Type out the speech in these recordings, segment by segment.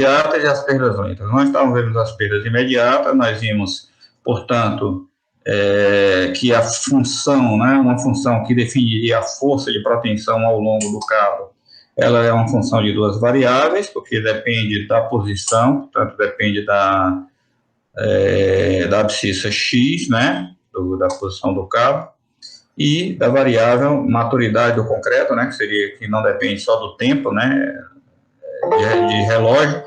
imediatas e as perdas lentas. Nós estávamos vendo as perdas imediatas, nós vimos, portanto, que a função, né, uma função que definiria a força de proteção ao longo do cabo, ela é uma função de duas variáveis, porque depende da posição, portanto, depende da abscissa x, né, da posição do cabo, e da variável maturidade do concreto, né, que não depende só do tempo, né, de relógio,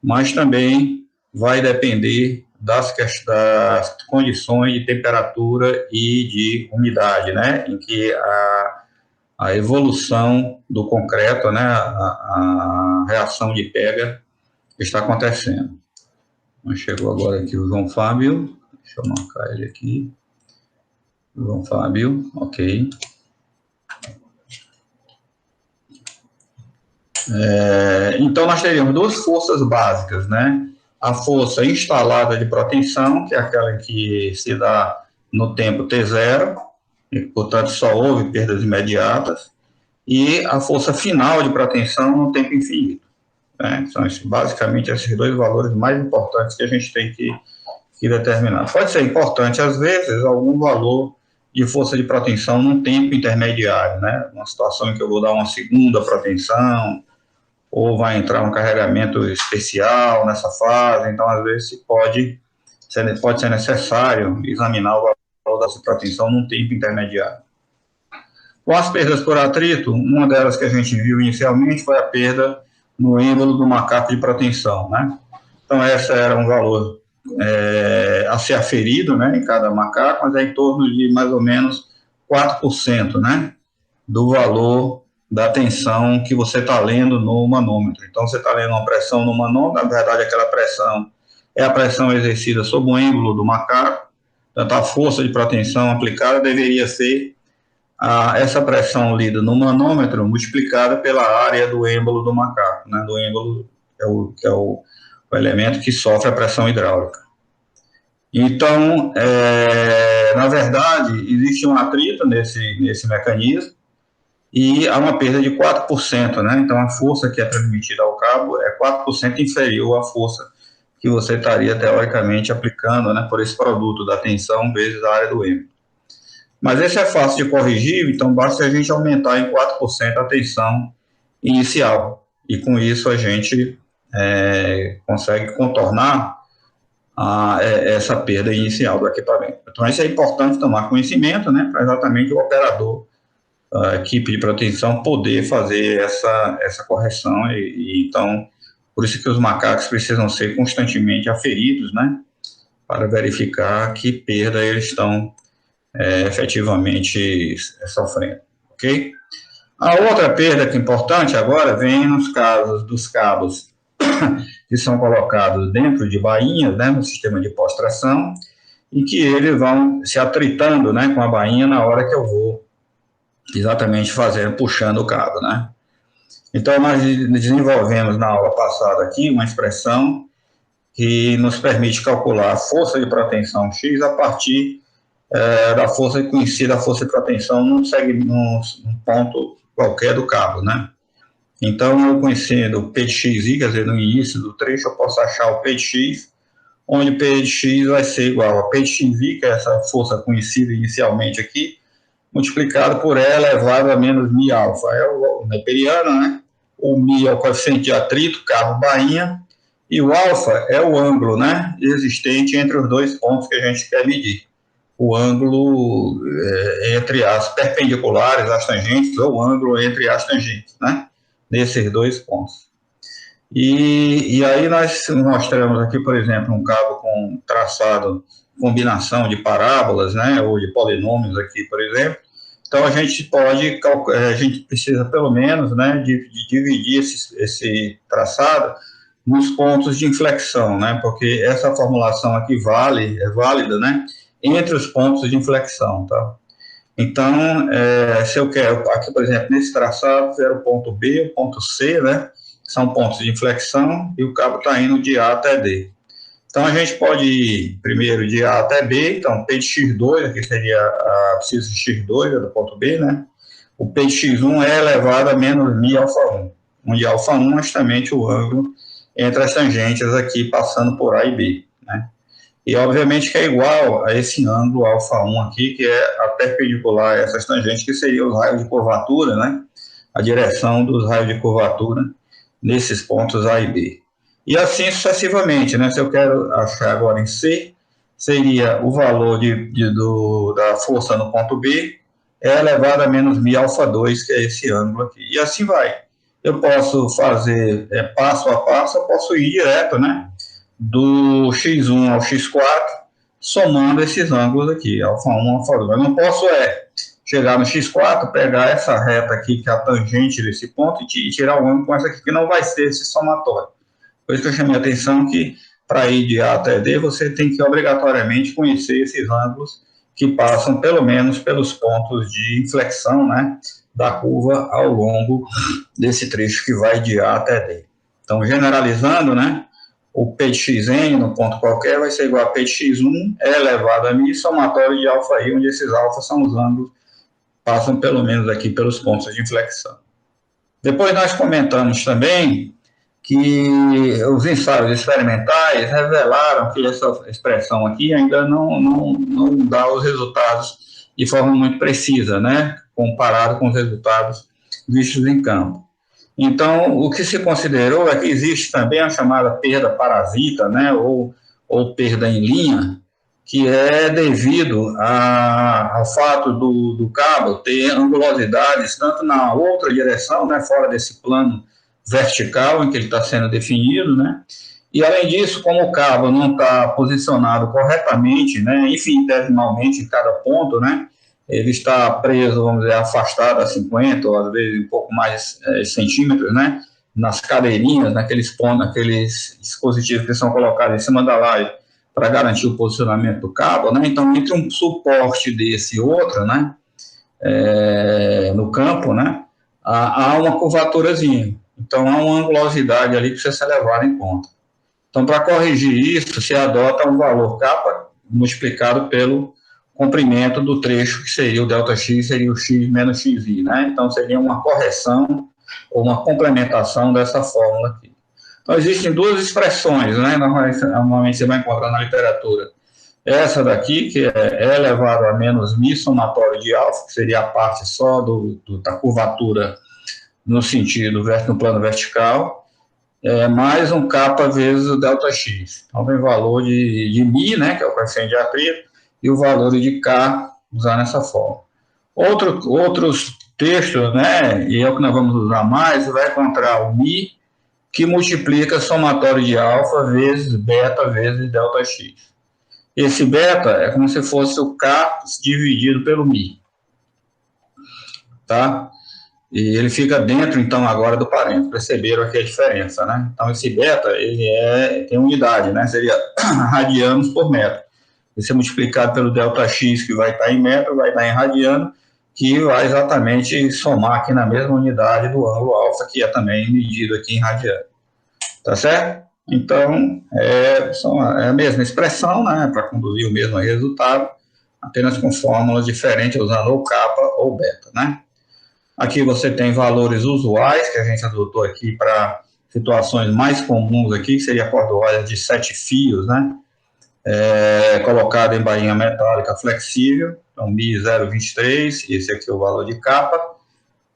mas também vai depender das condições de temperatura e de umidade, né, em que a evolução do concreto, né, a reação de pega está acontecendo. Chegou agora aqui o João Fábio, deixa eu marcar ele aqui. João Fábio, ok. Então, nós teríamos duas forças básicas, né? A força instalada de proteção, que é aquela que se dá no tempo T0, e, portanto, só houve perdas imediatas, e a força final de proteção no tempo infinito. Né? São basicamente esses dois valores mais importantes que a gente tem que determinar. Pode ser importante, às vezes, algum valor de força de proteção num tempo intermediário, né? Uma situação em que eu vou dar uma segunda proteção, ou vai entrar um carregamento especial nessa fase, então, às vezes, pode ser necessário examinar o valor da proteção num tempo intermediário. Com as perdas por atrito, uma delas que a gente viu inicialmente foi a perda no êmbolo do macaco de proteção, né? Então, essa era um valor a ser aferido, né, em cada macaco, mas é em torno de mais ou menos 4%, né, do valor da tensão que você está lendo no manômetro. Então, você está lendo uma pressão no manômetro, na verdade, aquela pressão é a pressão exercida sobre o êmbolo do macaco, portanto, a força de proteção aplicada deveria ser essa pressão lida no manômetro multiplicada pela área do êmbolo do macaco, né, do êmbolo que é o elemento que sofre a pressão hidráulica. Então, na verdade, existe um atrito nesse mecanismo e há uma perda de 4%, né? Então, a força que é transmitida ao cabo é 4% inferior à força que você estaria, teoricamente, aplicando, né, por esse produto da tensão vezes a área do êmbolo. Mas esse é fácil de corrigir, então basta a gente aumentar em 4% a tensão inicial. E com isso a gente consegue contornar essa perda inicial do equipamento. Então, isso é importante tomar conhecimento, né, para exatamente o operador, a equipe de proteção, poder fazer essa correção. Então, por isso que os macacos precisam ser constantemente aferidos, né, para verificar que perda eles estão efetivamente sofrendo, ok? A outra perda que é importante agora vem nos casos dos cabos que são colocados dentro de bainhas, né, no sistema de pós-tração, e que eles vão se atritando, né, com a bainha na hora que eu vou exatamente puxando o cabo, né. Então, nós desenvolvemos na aula passada aqui uma expressão que nos permite calcular a força de proteção X a partir da força conhecida, a força de proteção num ponto qualquer do cabo, né. Então, eu conhecendo o P de XI, quer dizer, no início do trecho, eu posso achar o P de X, onde o P de X vai ser igual a P de XI, que é essa força conhecida inicialmente aqui, multiplicado por E elevado a menos mi alfa. É o neperiano, né? O mi é o coeficiente de atrito, cabo, bainha, e o alfa é o ângulo, né, existente entre os dois pontos que a gente quer medir. O ângulo entre as perpendiculares, as tangentes, ou o ângulo entre as tangentes, né, nesses dois pontos. E aí nós mostramos aqui, por exemplo, um cabo com traçado, combinação de parábolas, né, ou de polinômios aqui, por exemplo. Então, a gente precisa, pelo menos, né, de dividir esse traçado nos pontos de inflexão, né, porque essa formulação aqui é válida, né, entre os pontos de inflexão, tá? Então, se eu quero, aqui, por exemplo, nesse traçado, era o ponto B, o ponto C, né, são pontos de inflexão, e o cabo está indo de A até D. Então, a gente pode ir primeiro de A até B, então, P de X2, aqui seria a abscissa X2, do ponto B, né, o P de X1 é elevado a menos mi alfa 1, onde alfa 1 é justamente o ângulo entre as tangentes aqui passando por A e B, né? E obviamente que é igual a esse ângulo α1 aqui, que é a perpendicular a essas tangentes, que seria os raios de curvatura, né? A direção dos raios de curvatura nesses pontos A e B. E assim sucessivamente, né? Se eu quero achar agora em C, seria o valor da força no ponto B elevado a menos μ-α2, que é esse ângulo aqui. E assim vai. Eu posso fazer passo a passo, eu posso ir direto, né? Do x1 ao x4, somando esses ângulos aqui, α1, α2. Eu não posso chegar no x4, pegar essa reta aqui, que é a tangente desse ponto, e tirar o ângulo com essa aqui, que não vai ser esse somatório. Por isso que eu chamei a atenção que, para ir de A até D, você tem que obrigatoriamente conhecer esses ângulos que passam, pelo menos, pelos pontos de inflexão, né, da curva ao longo desse trecho que vai de A até D. Então, generalizando, né, o P de xn no ponto qualquer vai ser igual a P de x1 elevado a μ, somatório de alfa i, onde esses alfas são os ângulos passam pelo menos aqui pelos pontos de inflexão. Depois nós comentamos também que os ensaios experimentais revelaram que essa expressão aqui ainda não dá os resultados de forma muito precisa, né, comparado com os resultados vistos em campo. Então, o que se considerou é que existe também a chamada perda parasita, né, ou perda em linha, que é devido ao fato do cabo ter angulosidades tanto na outra direção, né, fora desse plano vertical em que ele está sendo definido, né, e além disso, como o cabo não está posicionado corretamente, né, infinitesimalmente em cada ponto, né, ele está preso, vamos dizer, afastado a 50 ou às vezes um pouco mais centímetros, né, nas cadeirinhas, naqueles pontos, naqueles dispositivos que são colocados em cima da laje para garantir o posicionamento do cabo, né? Então, entre um suporte desse e outro, né, no campo, né, há uma curvaturazinha. Então, há uma angulosidade ali que precisa ser levada em conta. Então, para corrigir isso, se adota um valor kappa multiplicado pelo comprimento do trecho, que seria o ΔX, seria o x menos xi, né? Então, seria uma correção ou uma complementação dessa fórmula aqui. Então, existem duas expressões, né? Normalmente você vai encontrar na literatura. Essa daqui, que é elevado a menos μ somatório de alfa, que seria a parte só da curvatura no sentido, no plano vertical, mais um kappa vezes o ΔX. Então, vem o valor de μ, né, que é o coeficiente de atrito, e o valor de K usando essa forma. Outros textos, né, e é o que nós vamos usar mais, você vai encontrar o μ, que multiplica somatório de alfa vezes beta vezes ΔX. Esse beta é como se fosse o K dividido pelo μ. Tá? E ele fica dentro, então, agora do parênteses. Perceberam aqui a diferença, né? Então, esse beta, ele tem unidade, né? Seria radianos por metro. Isso é multiplicado pelo ΔX, que vai estar em metro, vai estar em radiano, que vai exatamente somar aqui na mesma unidade do ângulo alfa, que é também medido aqui em radiano. Tá certo? Então, é a mesma expressão, né? Para conduzir o mesmo resultado, apenas com fórmulas diferentes, usando ou kappa ou beta, né? Aqui você tem valores usuais, que a gente adotou aqui para situações mais comuns aqui, que seria a cordoalha de 7 fios, né? Colocada em bainha metálica flexível, então Mi 0,23, esse aqui é o valor de kappa.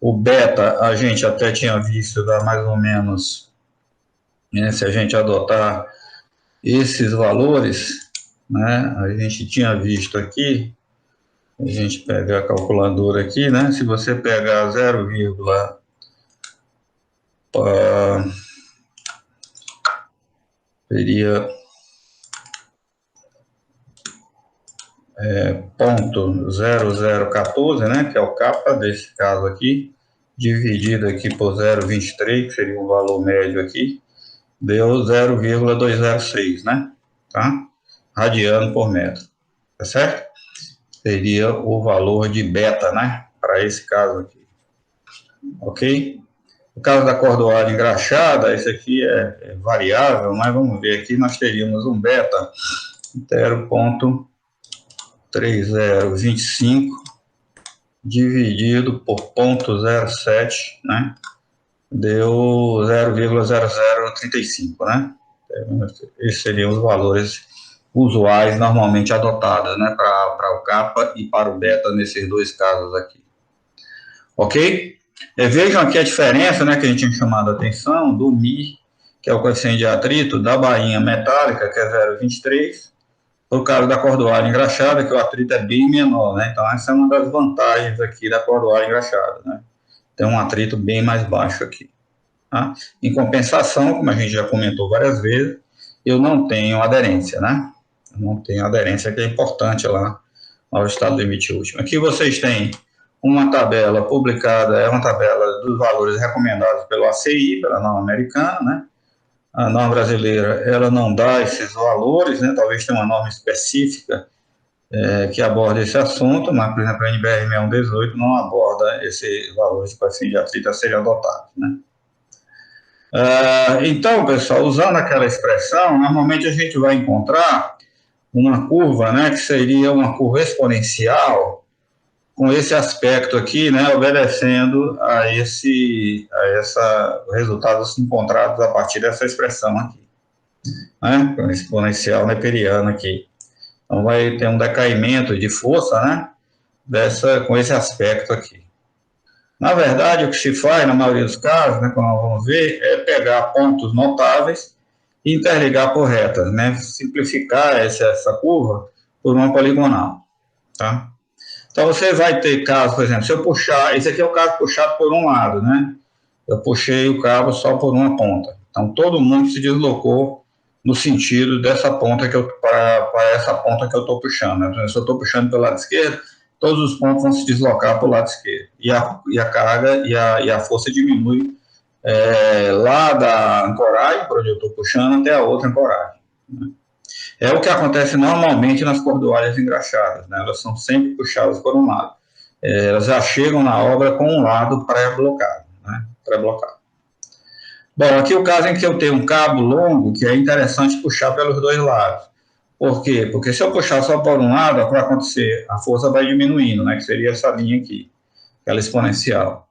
O beta a gente até tinha visto dar mais ou menos, né, se a gente adotar esses valores, né, a gente tinha visto aqui, a gente pega a calculadora aqui, né? Se você pegar 0, seria ponto 0014, né? Que é o kappa desse caso aqui, dividido aqui por 0,23, que seria um valor médio aqui, deu 0,206, né? Tá? Radiano por metro, tá certo? Seria o valor de beta, né? Para esse caso aqui. Ok? No caso da cordoalha engraxada, esse aqui é variável, mas vamos ver aqui, nós teríamos um beta 0,3025 dividido por 0,07, né? deu 0,0035, né? Esses seriam os valores usuais normalmente adotados, né, para o kappa e para o beta nesses dois casos aqui. Ok? Vejam aqui a diferença, né, que a gente tinha chamado a atenção do Mi, que é o coeficiente de atrito, da bainha metálica, que é 0,23, por causa da cordoalha engraxada, que o atrito é bem menor, né? Então essa é uma das vantagens aqui da cordoalha engraxada, né? Tem um atrito bem mais baixo aqui. Tá? Em compensação, como a gente já comentou várias vezes, eu não tenho aderência, né? Eu não tenho aderência, que é importante lá ao estado limite último. Aqui vocês têm uma tabela publicada, é uma tabela dos valores recomendados pelo ACI, pela norma americana, né? A norma brasileira, ela não dá esses valores, né? Talvez tenha uma norma específica que aborda esse assunto, mas, por exemplo, a NBR 6118 não aborda esses valores de coeficiente de atrito a serem adotados, né? Então, pessoal, usando aquela expressão, normalmente a gente vai encontrar uma curva, né, que seria uma curva exponencial, com esse aspecto aqui, né, obedecendo a resultados encontrados a partir dessa expressão aqui, né, exponencial neperiana aqui. Então vai ter um decaimento de força, né, com esse aspecto aqui. Na verdade, o que se faz, na maioria dos casos, né, como nós vamos ver, é pegar pontos notáveis e interligar por retas, né, simplificar essa curva por uma poligonal, tá? Então, você vai ter casos, por exemplo, se eu puxar, esse aqui é o caso puxado por um lado, né? Eu puxei o cabo só por uma ponta. Então, todo mundo se deslocou no sentido dessa ponta para essa ponta que eu estou puxando, né? Se eu estou puxando pelo lado esquerdo, todos os pontos vão se deslocar para o lado esquerdo. E a carga e a força diminui lá da ancoragem, por onde eu estou puxando, até a outra ancoragem, né? É o que acontece normalmente nas cordoalhas engraxadas, né? Elas são sempre puxadas por um lado. Elas já chegam na obra com um lado pré-blocado, né? Pré-blocado. Bom, aqui o caso em que eu tenho um cabo longo, que é interessante puxar pelos dois lados. Por quê? Porque se eu puxar só por um lado, o que vai acontecer? A força vai diminuindo, né? Que seria essa linha aqui, aquela exponencial.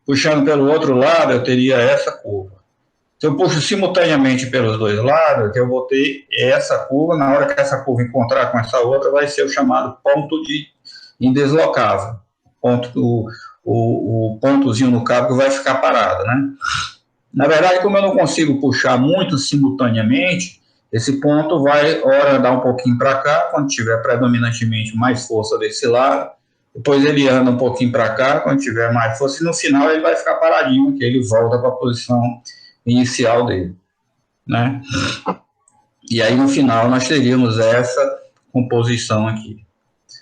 Puxando pelo outro lado, eu teria essa curva. Se eu puxo simultaneamente pelos dois lados, eu vou ter essa curva, na hora que essa curva encontrar com essa outra, vai ser o chamado ponto de indeslocável. O pontozinho no cabo que vai ficar parado, né? Na verdade, como eu não consigo puxar muito simultaneamente, esse ponto vai, ora, dar um pouquinho para cá, quando tiver predominantemente mais força desse lado, depois ele anda um pouquinho para cá, quando tiver mais força, e no final ele vai ficar paradinho, que ele volta para a posição inicial dele, né? E aí no final nós teríamos essa composição aqui.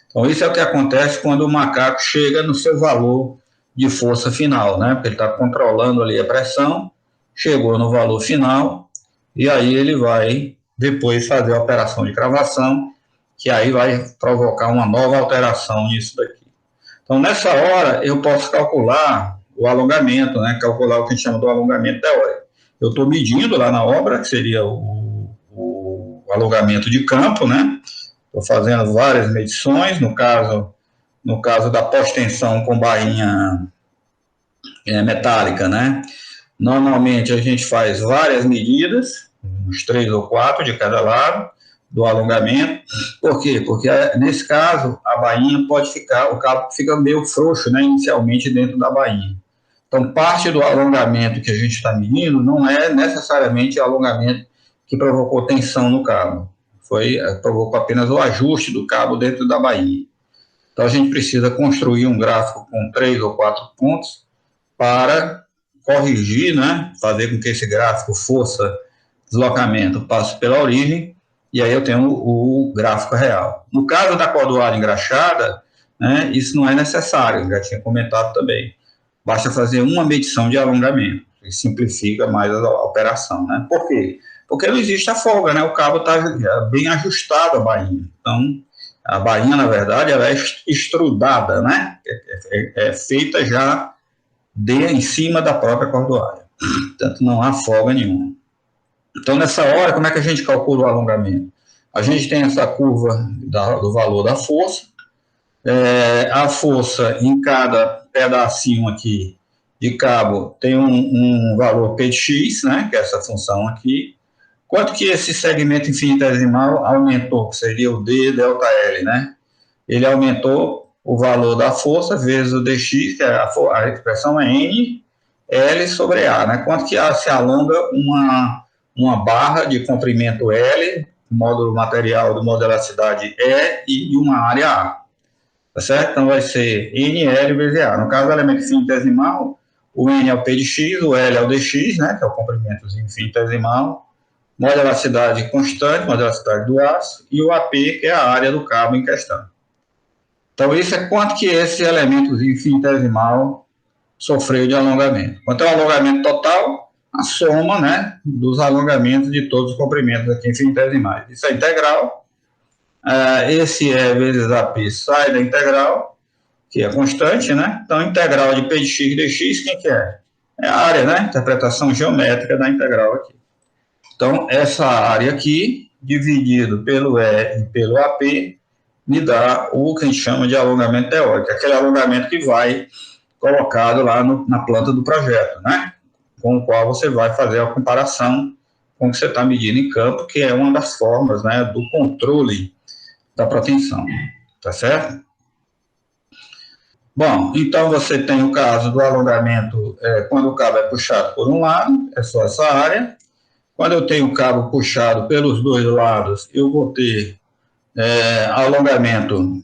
Então isso é o que acontece quando o macaco chega no seu valor de força final, né? Porque ele está controlando ali a pressão, chegou no valor final, e aí ele vai depois fazer a operação de cravação, que aí vai provocar uma nova alteração nisso daqui. Então nessa hora eu posso calcular o alongamento, né? Calcular o que a gente chama do alongamento teórico. Eu estou medindo lá na obra, que seria o alongamento de campo, né? Estou fazendo várias medições, no caso da pós-tensão com bainha metálica, né? Normalmente a gente faz várias medidas, uns 3 ou 4 de cada lado, do alongamento. Por quê? Porque nesse caso a bainha pode ficar, o cabo fica meio frouxo, né? Inicialmente dentro da bainha. Então, parte do alongamento que a gente está medindo não é necessariamente o alongamento que provocou tensão no cabo. Provocou apenas o ajuste do cabo dentro da bainha. Então, a gente precisa construir um gráfico com 3 ou 4 pontos para corrigir, né? Fazer com que esse gráfico força deslocamento passe pela origem, e aí eu tenho o gráfico real. No caso da cordoalha engraxada, né, isso não é necessário, já tinha comentado também. Basta fazer uma medição de alongamento, que simplifica mais a operação, né? Por quê? Porque não existe a folga, né? O cabo está bem ajustado à bainha. Então, a bainha, na verdade, ela é estrudada, né? É feita já em cima da própria cordoalha. Portanto, não há folga nenhuma. Então, nessa hora, como é que a gente calcula o alongamento? A gente tem essa curva do valor da força, a força em cada pedacinho aqui de cabo tem um valor P de x, né, que é essa função aqui. Quanto que esse segmento infinitesimal aumentou, que seria o d delta L, né? Ele aumentou o valor da força vezes o dx, que a expressão é n L sobre A, né? Quanto que se alonga uma barra de comprimento L, módulo material de modo elasticidade E e uma área A, tá certo? Então vai ser NL vezes A. No caso do elemento infinitesimal, o N é o P de x, o L é o dx, né? Que é o comprimento infinitesimal, modo elasticidade constante, modo elasticidade do aço, e o AP, que é a área do cabo em questão. Então, isso é quanto que esse elemento infinitesimal sofreu de alongamento. Quanto é o alongamento total? A soma, né, dos alongamentos de todos os comprimentos aqui infinitesimais. Isso é integral. Esse E vezes AP sai da integral, que é constante, né? Então, integral de P de x dx, quem que é? É a área, né? Interpretação geométrica da integral aqui. Então, essa área aqui, dividido pelo E e pelo AP, me dá o que a gente chama de alongamento teórico, aquele alongamento que vai colocado lá na planta do projeto, né? Com o qual você vai fazer a comparação com o que você está medindo em campo, que é uma das formas, né, do controle da proteção, tá certo? Bom, então você tem o caso do alongamento, quando o cabo é puxado por um lado, é só essa área. Quando eu tenho o cabo puxado pelos dois lados, eu vou ter alongamento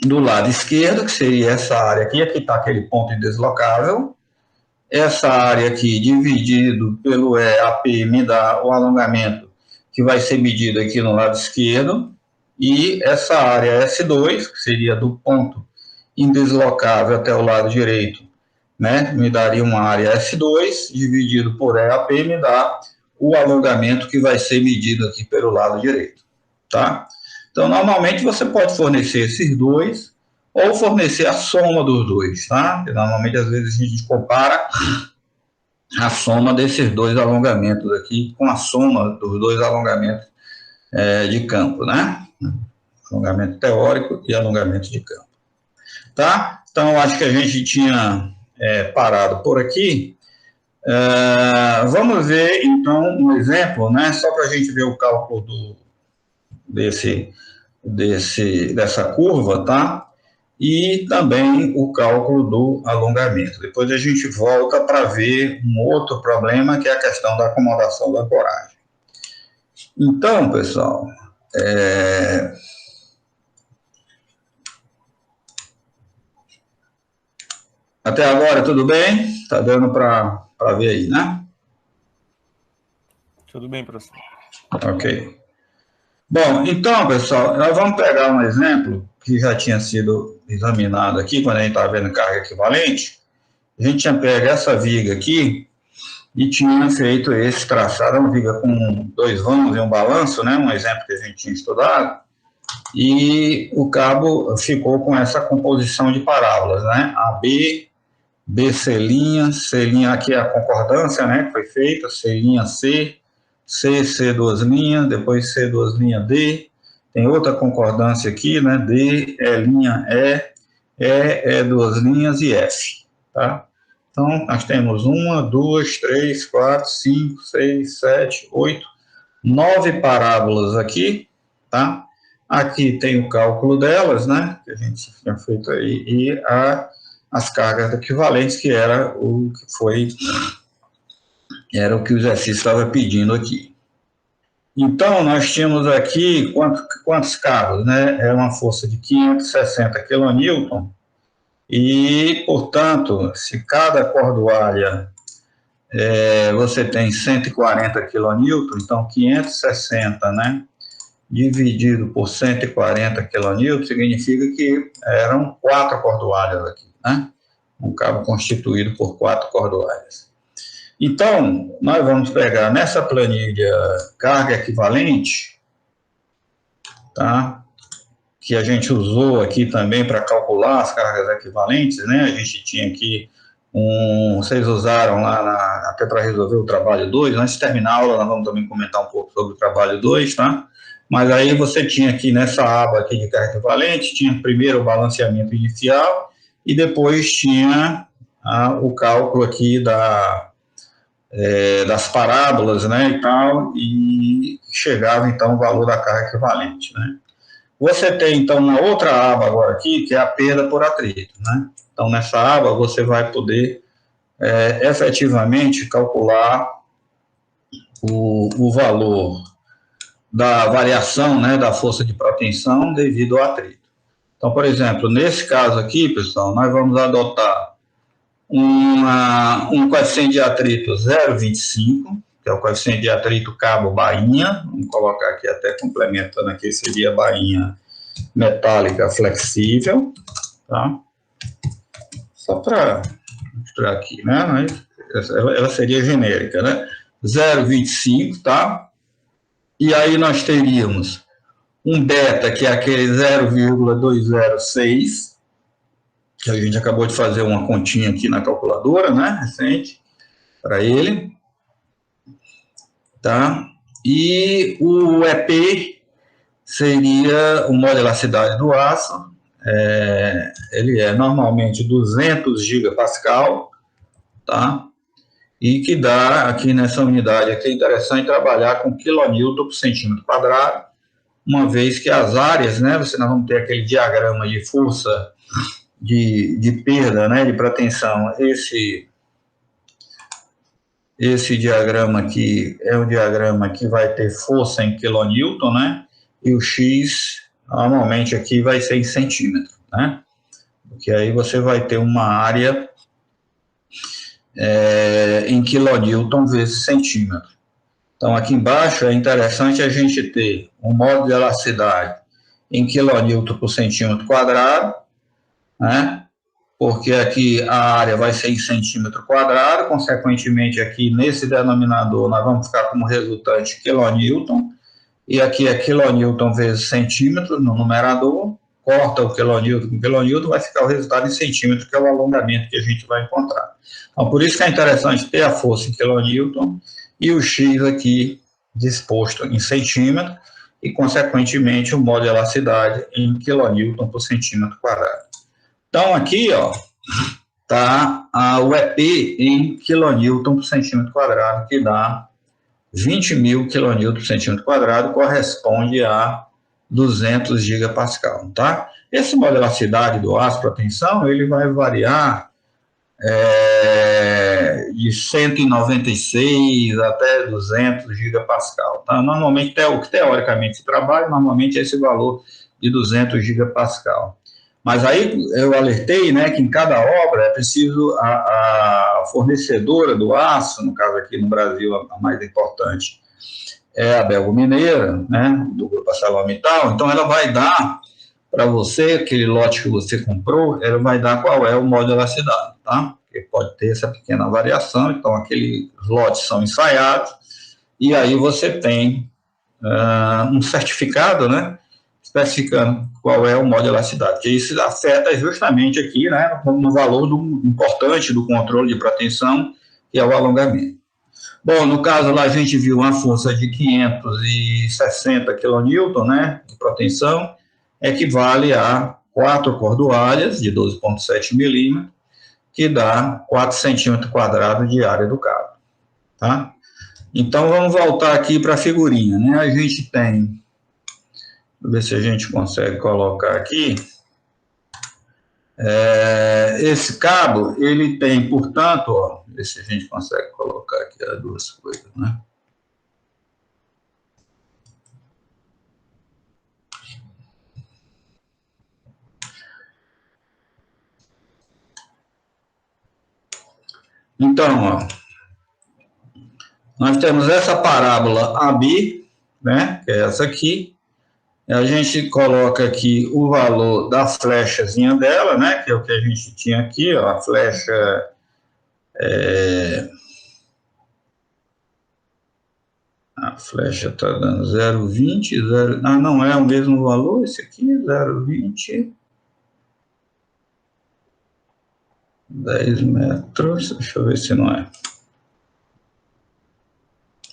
do lado esquerdo, que seria essa área aqui está aquele ponto indeslocável. Essa área aqui, dividido pelo EAP, me dá o alongamento que vai ser medido aqui no lado esquerdo. E essa área S2, que seria do ponto indeslocável até o lado direito, né, me daria uma área S2, dividido por EAP, me dá o alongamento que vai ser medido aqui pelo lado direito, tá? Então, normalmente você pode fornecer esses dois ou fornecer a soma dos dois, tá? Porque, normalmente, às vezes, a gente compara a soma desses dois alongamentos aqui com a soma dos dois alongamentos de campo, né? Alongamento teórico e alongamento de campo, tá? Então, acho que a gente tinha parado por aqui. Vamos ver, então, um exemplo, né? Só para a gente ver o cálculo dessa curva, tá? E também o cálculo do alongamento. Depois a gente volta para ver um outro problema, que é a questão da acomodação da ancoragem. Então, pessoal, até agora tudo bem? Está dando para ver aí, né? Tudo bem, professor. Ok. Bom, então, pessoal, nós vamos pegar um exemplo que já tinha sido examinado aqui, quando a gente estava vendo carga equivalente. A gente tinha pego essa viga aqui e tinha feito esse traçado, uma viga com dois vãos e um balanço, né? Um exemplo que a gente tinha estudado. E o cabo ficou com essa composição de parábolas, né? AB, BC', C', aqui é a concordância, né? Que foi feita, C', C duas linhas, depois C duas linhas D, tem outra concordância aqui, né? D, E duas linhas e F, tá? Então, nós temos 1, 2, 3, 4, 5, 6, 7, 8, 9 parábolas aqui, tá? Aqui tem o cálculo delas, né? Que a gente tinha feito aí, e as cargas equivalentes, que era o que o exercício estava pedindo aqui. Então, nós tínhamos aqui quantos cabos, né? É uma força de 560 kN, e, portanto, se cada cordoalha você tem 140 kN, então 560, né? Dividido por 140 kN, significa que eram 4 cordoalhas aqui, né? Um cabo constituído por 4 cordoalhas. Então, nós vamos pegar nessa planilha carga equivalente, tá? Que a gente usou aqui também para calcular as cargas equivalentes, né? A gente tinha aqui vocês usaram lá até para resolver o trabalho 2, antes de terminar a aula nós vamos também comentar um pouco sobre o trabalho 2, tá? Mas aí você tinha aqui nessa aba aqui de carga equivalente, tinha primeiro o balanceamento inicial e depois tinha o cálculo aqui das parábolas, né, e tal, e chegava, então, o valor da carga equivalente, né. Você tem, então, uma outra aba agora aqui, que é a perda por atrito, né. Então, nessa aba, você vai poder efetivamente calcular o valor da variação, né, da força de propensão devido ao atrito. Então, por exemplo, nesse caso aqui, pessoal, nós vamos adotar um coeficiente de atrito 0,25, que é o coeficiente de atrito cabo-bainha, vamos colocar aqui até complementando aqui, seria bainha metálica flexível, tá? Só para mostrar aqui, né? Mas ela seria genérica, né? 0,25, tá? E aí nós teríamos um beta, que é aquele 0,206, que a gente acabou de fazer uma continha aqui na calculadora, né, recente, para ele, tá? E o EP seria o modo de elasticidade do aço, ele é normalmente 200 gigapascal, tá? E que dá, aqui nessa unidade, aqui é interessante trabalhar com quilonewton por centímetro quadrado, uma vez que as áreas, né, nós vamos ter aquele diagrama de força de perda, né, de pretensão. Esse diagrama aqui é um diagrama que vai ter força em quilonewton, né, e o X normalmente aqui vai ser em centímetro, né, porque aí você vai ter uma área em quilonewton vezes centímetro. Então, aqui embaixo é interessante a gente ter um modo de elasticidade em quilonewton por centímetro quadrado, né? Porque aqui a área vai ser em centímetro quadrado, consequentemente aqui nesse denominador nós vamos ficar como resultante quilonewton, e aqui é quilonewton vezes centímetro no numerador, corta o quilonewton com quilonewton, vai ficar o resultado em centímetro, que é o alongamento que a gente vai encontrar. Então, por isso que é interessante ter a força em quilonewton e o X aqui disposto em centímetro, e consequentemente o modo de elasticidade em quilonewton por centímetro quadrado. Então, aqui, ó, tá o EP em quilonewton por centímetro quadrado, que dá 20.000 quilonewton por centímetro quadrado, corresponde a 200 gigapascal, tá? Esse modo de elasticidade do aço para tensão, ele vai variar de 196 até 200 gigapascal, tá? Normalmente, o que teoricamente se trabalha, normalmente é esse valor de 200 gigapascal. Mas aí eu alertei, né, que em cada obra é preciso a fornecedora do aço, no caso aqui no Brasil a mais importante é a Belgo Mineira, né, do grupo ArcelorMittal, então ela vai dar para você, aquele lote que você comprou, ela vai dar qual é o modo de elasticidade, tá? Porque pode ter essa pequena variação, então aqueles lotes são ensaiados, e aí você tem um certificado, né, especificando qual é o modo de elasticidade, que isso afeta justamente aqui, né, no valor importante do controle de pretensão, que é o alongamento. Bom, no caso lá a gente viu uma força de 560 kN, né, de pretensão, equivale a 4 cordoalhas de 12,7 milímetros, que dá 4 centímetros quadrados de área do cabo, tá? Então, vamos voltar aqui para a figurinha, né? A gente tem, vou ver se a gente consegue colocar aqui, esse cabo, ele tem, portanto, ó, ver se a gente consegue colocar aqui as duas coisas, né? Então, ó, nós temos essa parábola AB, né, que é essa aqui. A gente coloca aqui o valor da flechazinha dela, né, que é o que a gente tinha aqui, ó, a flecha a flecha está dando 0,20, não é o mesmo valor esse aqui, 0,20, 10 metros, deixa eu ver se não é.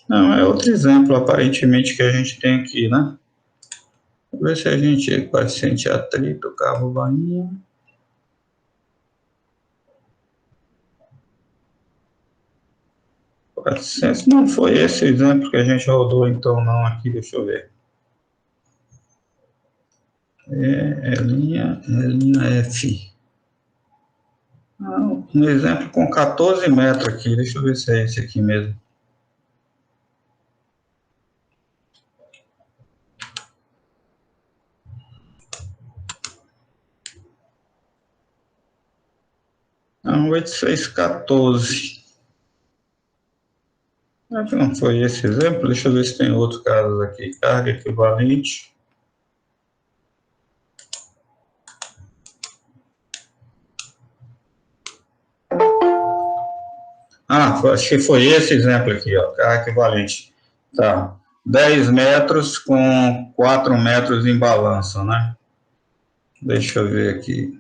Não, é outro exemplo, aparentemente, que a gente tem aqui, né? Vamos ver se a gente, coeficiente atrito, cabo bainha. 400, não foi esse exemplo que a gente rodou, então, não, aqui, deixa eu ver. É linha F. Um exemplo com 14 metros aqui, deixa eu ver se é esse aqui mesmo. Não, 8614. Acho que não foi esse exemplo, deixa eu ver se tem outro caso aqui. Carga equivalente. Acho que foi esse exemplo aqui, ó, carga equivalente. Tá, 10 metros com 4 metros em balanço, né? Deixa eu ver aqui.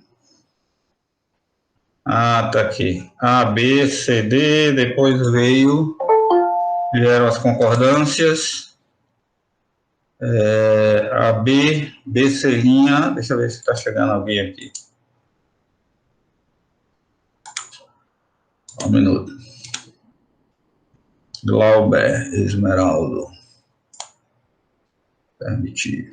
Tá aqui. A, B, C, D, depois vieram as concordâncias. A B, BC', deixa eu ver se está chegando alguém aqui. Um minuto. Glauber Esmeraldo. Permitir.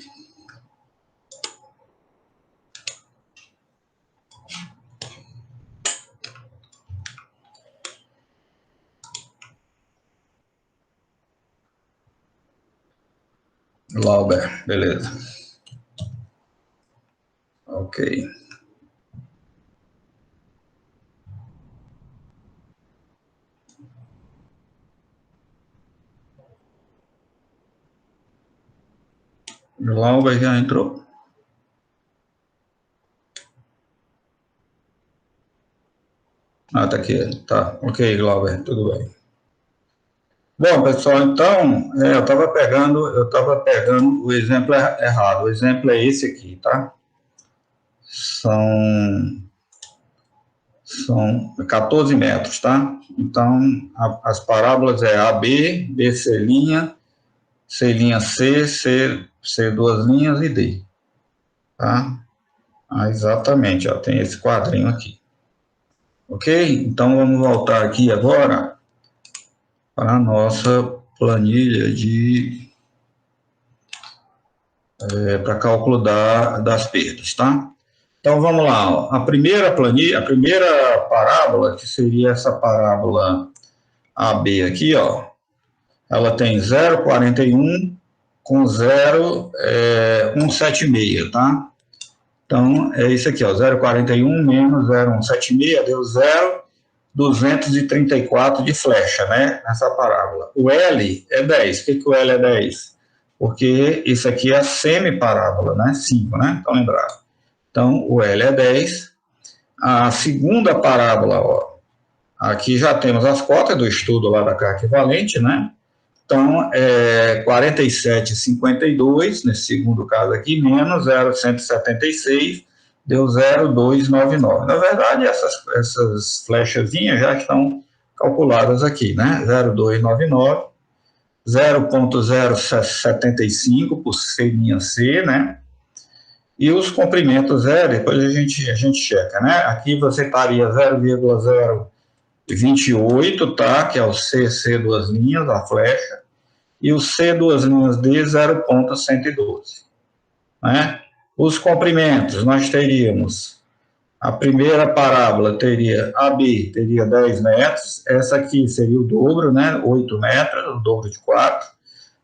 Glauber, beleza. Ok. Glauber já entrou. Tá aqui. Tá. Ok, Glauber, tudo bem. Bom, pessoal, então, eu estava pegando o exemplo errado. O exemplo é esse aqui, tá? São 14 metros, tá? Então, as parábolas é AB, BC', C', duas linhas e D, tá? Exatamente, ó, tem esse quadrinho aqui. Ok? Então, vamos voltar aqui agora para a nossa planilha para cálculo das perdas, tá? Então, vamos lá. Ó. A primeira parábola, que seria essa parábola AB aqui, ó, ela tem 0,41 com 0,176, tá? Então, é isso aqui, ó, 0,41 menos 0,176 deu 0,234 de flecha, né, nessa parábola. O L é 10. Por que o L é 10? Porque isso aqui é a semiparábola, né, 5, né? Então, lembrado. Então, o L é 10. A segunda parábola, ó, aqui já temos as cotas do estudo lá da carga equivalente, né? Então, 47,52, nesse segundo caso aqui, menos 0,176, deu 0,299. Na verdade, essas flechazinhas já estão calculadas aqui, né? 0,299, 0,075 por C', né? E os comprimentos depois a gente checa, né? Aqui você estaria 0,028, tá? Que é o C duas linhas, a flecha, e o C duas linhas D 0,112, né? Os comprimentos, nós teríamos, a primeira parábola teria, AB teria 10 metros, essa aqui seria o dobro, né? 8 metros, o dobro de 4,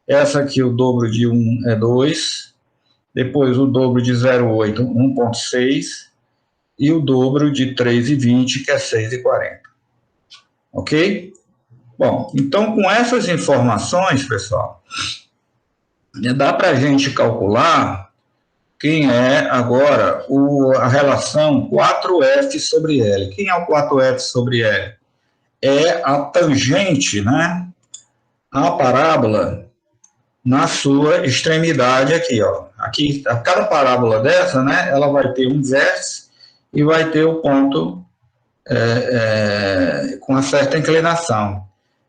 essa aqui o dobro de 1 é 2, depois o dobro de 0,8, 1,6, e o dobro de 3,20, que é 6,40. Ok? Bom, então com essas informações, pessoal, dá para a gente calcular quem é agora a relação 4F sobre L. Quem é o 4F sobre L? É a tangente, né? A parábola na sua extremidade aqui, ó. Aqui, a cada parábola dessa, né, ela vai ter um vértice e vai ter o ponto com uma certa inclinação.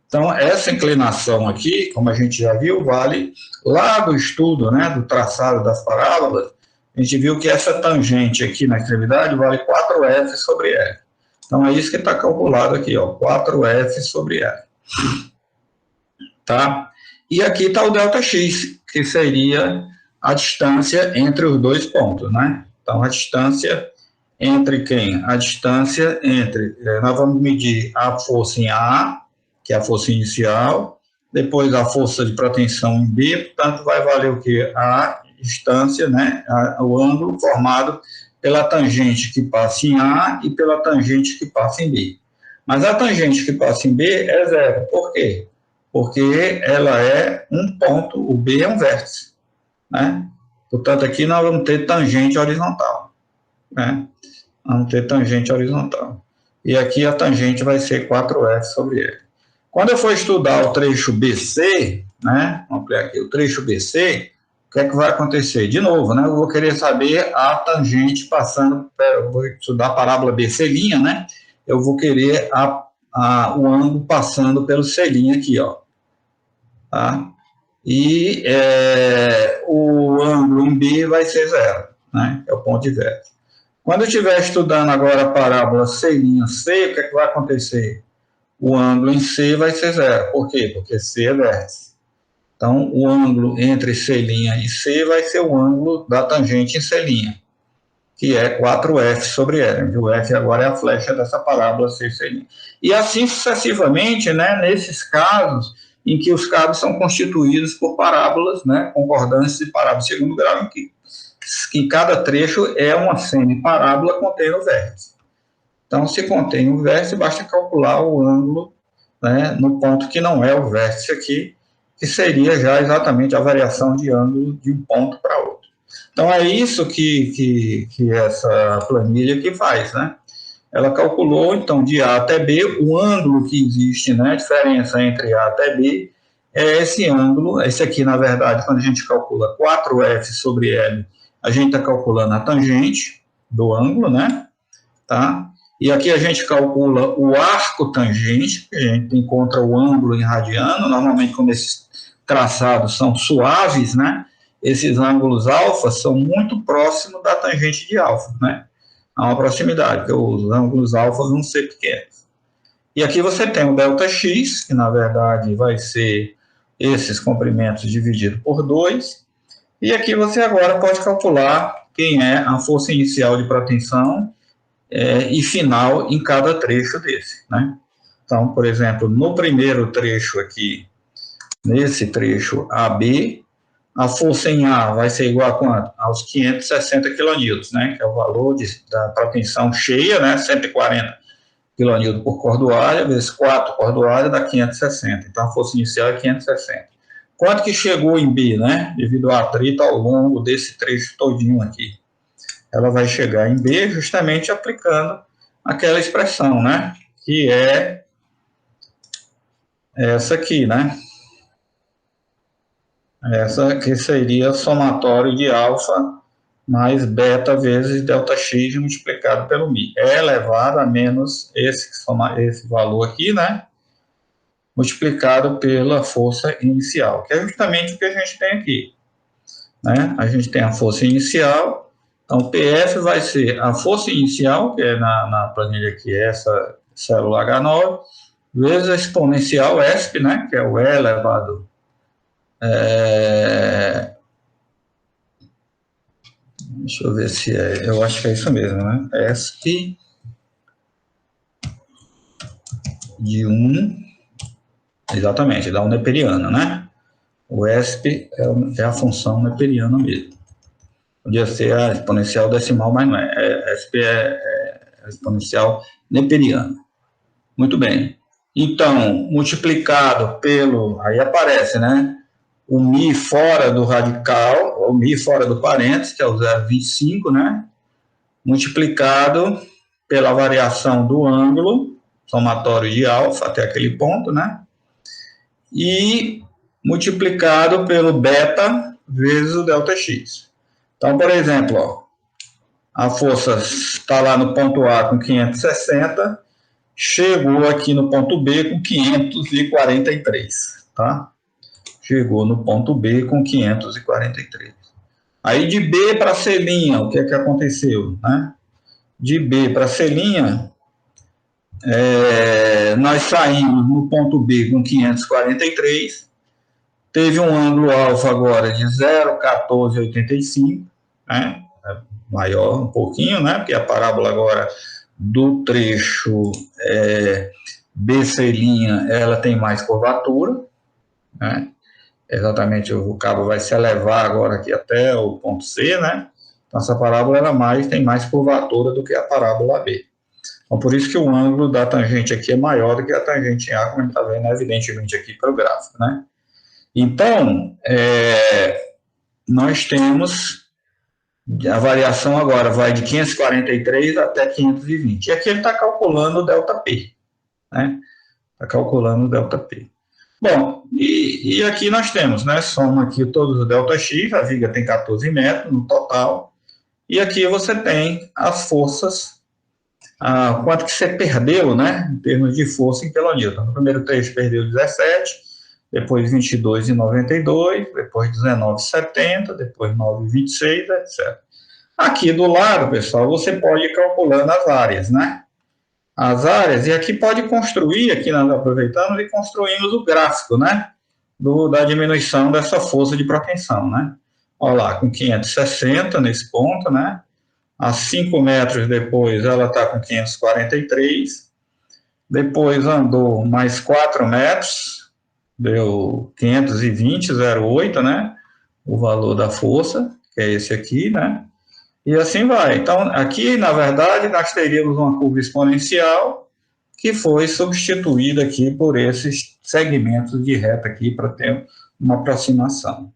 Então, essa inclinação aqui, como a gente já viu, vale lá do estudo, né, do traçado das parábolas, a gente viu que essa tangente aqui na extremidade vale 4F sobre L. Então, é isso que está calculado aqui, ó, 4F sobre L. tá? E aqui está o ΔX, que seria a distância entre os dois pontos, né? Então, a distância entre quem? A distância entre... nós vamos medir a força em A, que é a força inicial, depois a força de proteção em B, portanto, vai valer o quê? A distância, né? O ângulo formado pela tangente que passa em A e pela tangente que passa em B. Mas a tangente que passa em B é zero. Por quê? Porque ela é um ponto, o B é um vértice, né? Portanto, aqui nós vamos ter tangente horizontal, né? Vamos ter tangente horizontal. E aqui a tangente vai ser 4F sobre L. Quando eu for estudar o trecho BC, né? Vamos pegar aqui o trecho BC, o que é que vai acontecer? De novo, né? Eu vou querer saber a tangente passando, eu vou estudar a parábola BC', né? Eu vou querer o ângulo passando pelo C' aqui, ó. Tá? E o ângulo em B vai ser zero, né? É o ponto de vértice. Quando eu estiver estudando agora a parábola C', C, o que é que vai acontecer? O ângulo em C vai ser zero. Por quê? Porque C é vértice. Então, o ângulo entre C' e C vai ser o ângulo da tangente em C', que é 4F sobre L. O F agora é a flecha dessa parábola C'. E assim sucessivamente, né, nesses casos em que os cabos são constituídos por parábolas, né, concordantes de parábola de segundo grau, em cada trecho é uma semiparábola contendo vértice. Então, se contém um vértice, basta calcular o ângulo, né, no ponto que não é o vértice aqui, que seria já exatamente a variação de ângulo de um ponto para outro. Então, é isso que essa planilha aqui faz, né? Ela calculou, então, de A até B, o ângulo que existe, né, a diferença entre A até B, é esse ângulo, esse aqui, na verdade, quando a gente calcula 4F sobre L, a gente está calculando a tangente do ângulo, né? Tá? E aqui a gente calcula o arco tangente, a gente encontra o ângulo em radiano, normalmente como esses traçados são suaves, né? Esses ângulos alfa são muito próximos da tangente de alfa, né? Há uma proximidade, porque os ângulos alfa vão ser pequenos. E aqui você tem o ΔX, que na verdade vai ser esses comprimentos dividido por 2, e aqui você agora pode calcular quem é a força inicial de proteção e final em cada trecho desse, né? Então, por exemplo, no primeiro trecho aqui, nesse trecho AB, a força em A vai ser igual a quanto? Aos 560 kN, né? Que é o valor da proteção cheia, né? 140 kN por cordoalha, vezes 4 cordoalhas dá 560. Então, a força inicial é 560. Quanto que chegou em B, né? Devido ao atrito ao longo desse trecho todinho aqui. Ela vai chegar em B justamente aplicando aquela expressão, né? Que é essa aqui, né? Essa que seria somatório de alfa mais beta vezes ΔX multiplicado pelo μ. É elevado a menos esse valor aqui, né? Multiplicado pela força inicial, que é justamente o que a gente tem aqui, né? A gente tem a força inicial. Então, PF vai ser a força inicial, que é na planilha aqui, essa célula H9, vezes a exponencial ESP, né, que é o E elevado. Deixa eu ver se é. Eu acho que é isso mesmo, né? ESP de 1. Exatamente, da neperiana, né? O ESP é a função neperiana mesmo. Podia ser a exponencial decimal, mas não é. ESP é a exponencial neperiana. Muito bem. Então, multiplicado pelo... Aí aparece, né? O μ fora do radical, o μ fora do parênteses, que é o 0,25, né? Multiplicado pela variação do ângulo, somatório de alfa até aquele ponto, né? E multiplicado pelo beta vezes o ΔX. Então, por exemplo, ó, a força está lá no ponto A com 560, chegou aqui no ponto B com 543, tá? Chegou no ponto B com 543. Aí de B para C', o que é que aconteceu, né? De B para C', nós saímos no ponto B com 543 Teve um ângulo alfa agora de 0,1485, né? Maior um pouquinho, né? Porque a parábola agora do trecho BC', ela tem mais curvatura, né? Exatamente, o cabo vai se elevar agora aqui até o ponto C, né? Então, essa parábola tem mais curvatura do que a parábola B. Então, por isso que o ângulo da tangente aqui é maior do que a tangente em A, como a gente está vendo, evidentemente, aqui pelo gráfico, né? Então, nós temos a variação agora vai de 543 até 520. E aqui ele está calculando o ΔP, né? Está calculando o ΔP. Bom, e aqui nós temos, né? Soma aqui todos os ΔX, a viga tem 14 metros no total. E aqui você tem as forças, quanto que você perdeu, né? Em termos de força em quilonewton. No primeiro trecho perdeu 17, depois 22,92, depois 19,70, depois 9,26, etc. Aqui do lado, pessoal, você pode ir calculando as áreas, né? As áreas, e aqui pode construir, aqui nós aproveitamos e construímos o gráfico, né? Da diminuição dessa força de propensão, né? Olha lá, com 560 nesse ponto, né? A 5 metros depois ela está com 543, depois andou mais 4 metros, deu 520,08, né? O valor da força, que é esse aqui, né? E assim vai. Então, aqui, na verdade, nós teríamos uma curva exponencial que foi substituída aqui por esses segmentos de reta aqui para ter uma aproximação.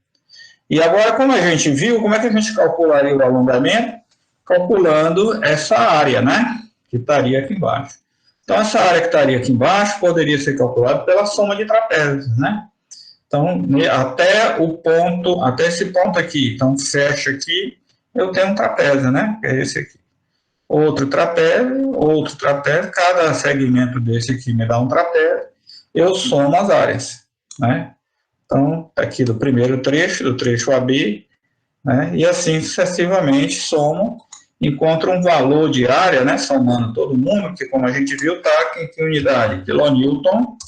E agora, como a gente viu, como é que a gente calcularia o alongamento? Calculando essa área, né? Que estaria aqui embaixo. Então, essa área que estaria aqui embaixo poderia ser calculada pela soma de trapézios, né? Então, até esse ponto aqui, então fecha aqui, eu tenho um trapézio, né? Que é esse aqui. Outro trapézio, cada segmento desse aqui me dá um trapézio, eu somo as áreas, né? Então, aqui do primeiro trecho, do trecho AB, né? E assim sucessivamente somo, encontro um valor de área, né? Somando todo mundo, que como a gente viu, está em que unidade? Quilonewton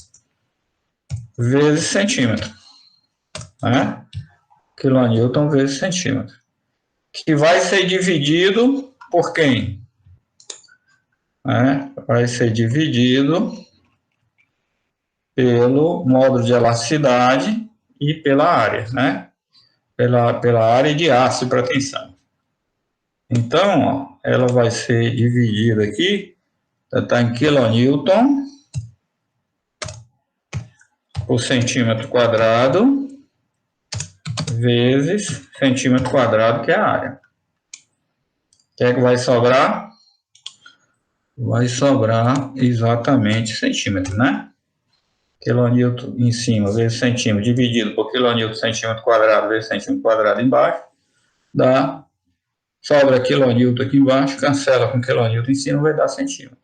vezes centímetro, né? Quilonewton vezes centímetro. Que vai ser dividido por quem? Vai ser dividido pelo módulo de elasticidade e pela área, né? Pela área de ácido para tensão. Então, ó, ela vai ser dividida aqui, está em quilonewton por centímetro quadrado vezes centímetro quadrado, que é a área. O que é que vai sobrar? Vai sobrar exatamente centímetro, né? Quilonewton em cima vezes centímetro dividido por quilonewton centímetro quadrado vezes centímetro quadrado embaixo, sobra quilonewton aqui embaixo, cancela com quilonewton em cima, vai dar centímetro,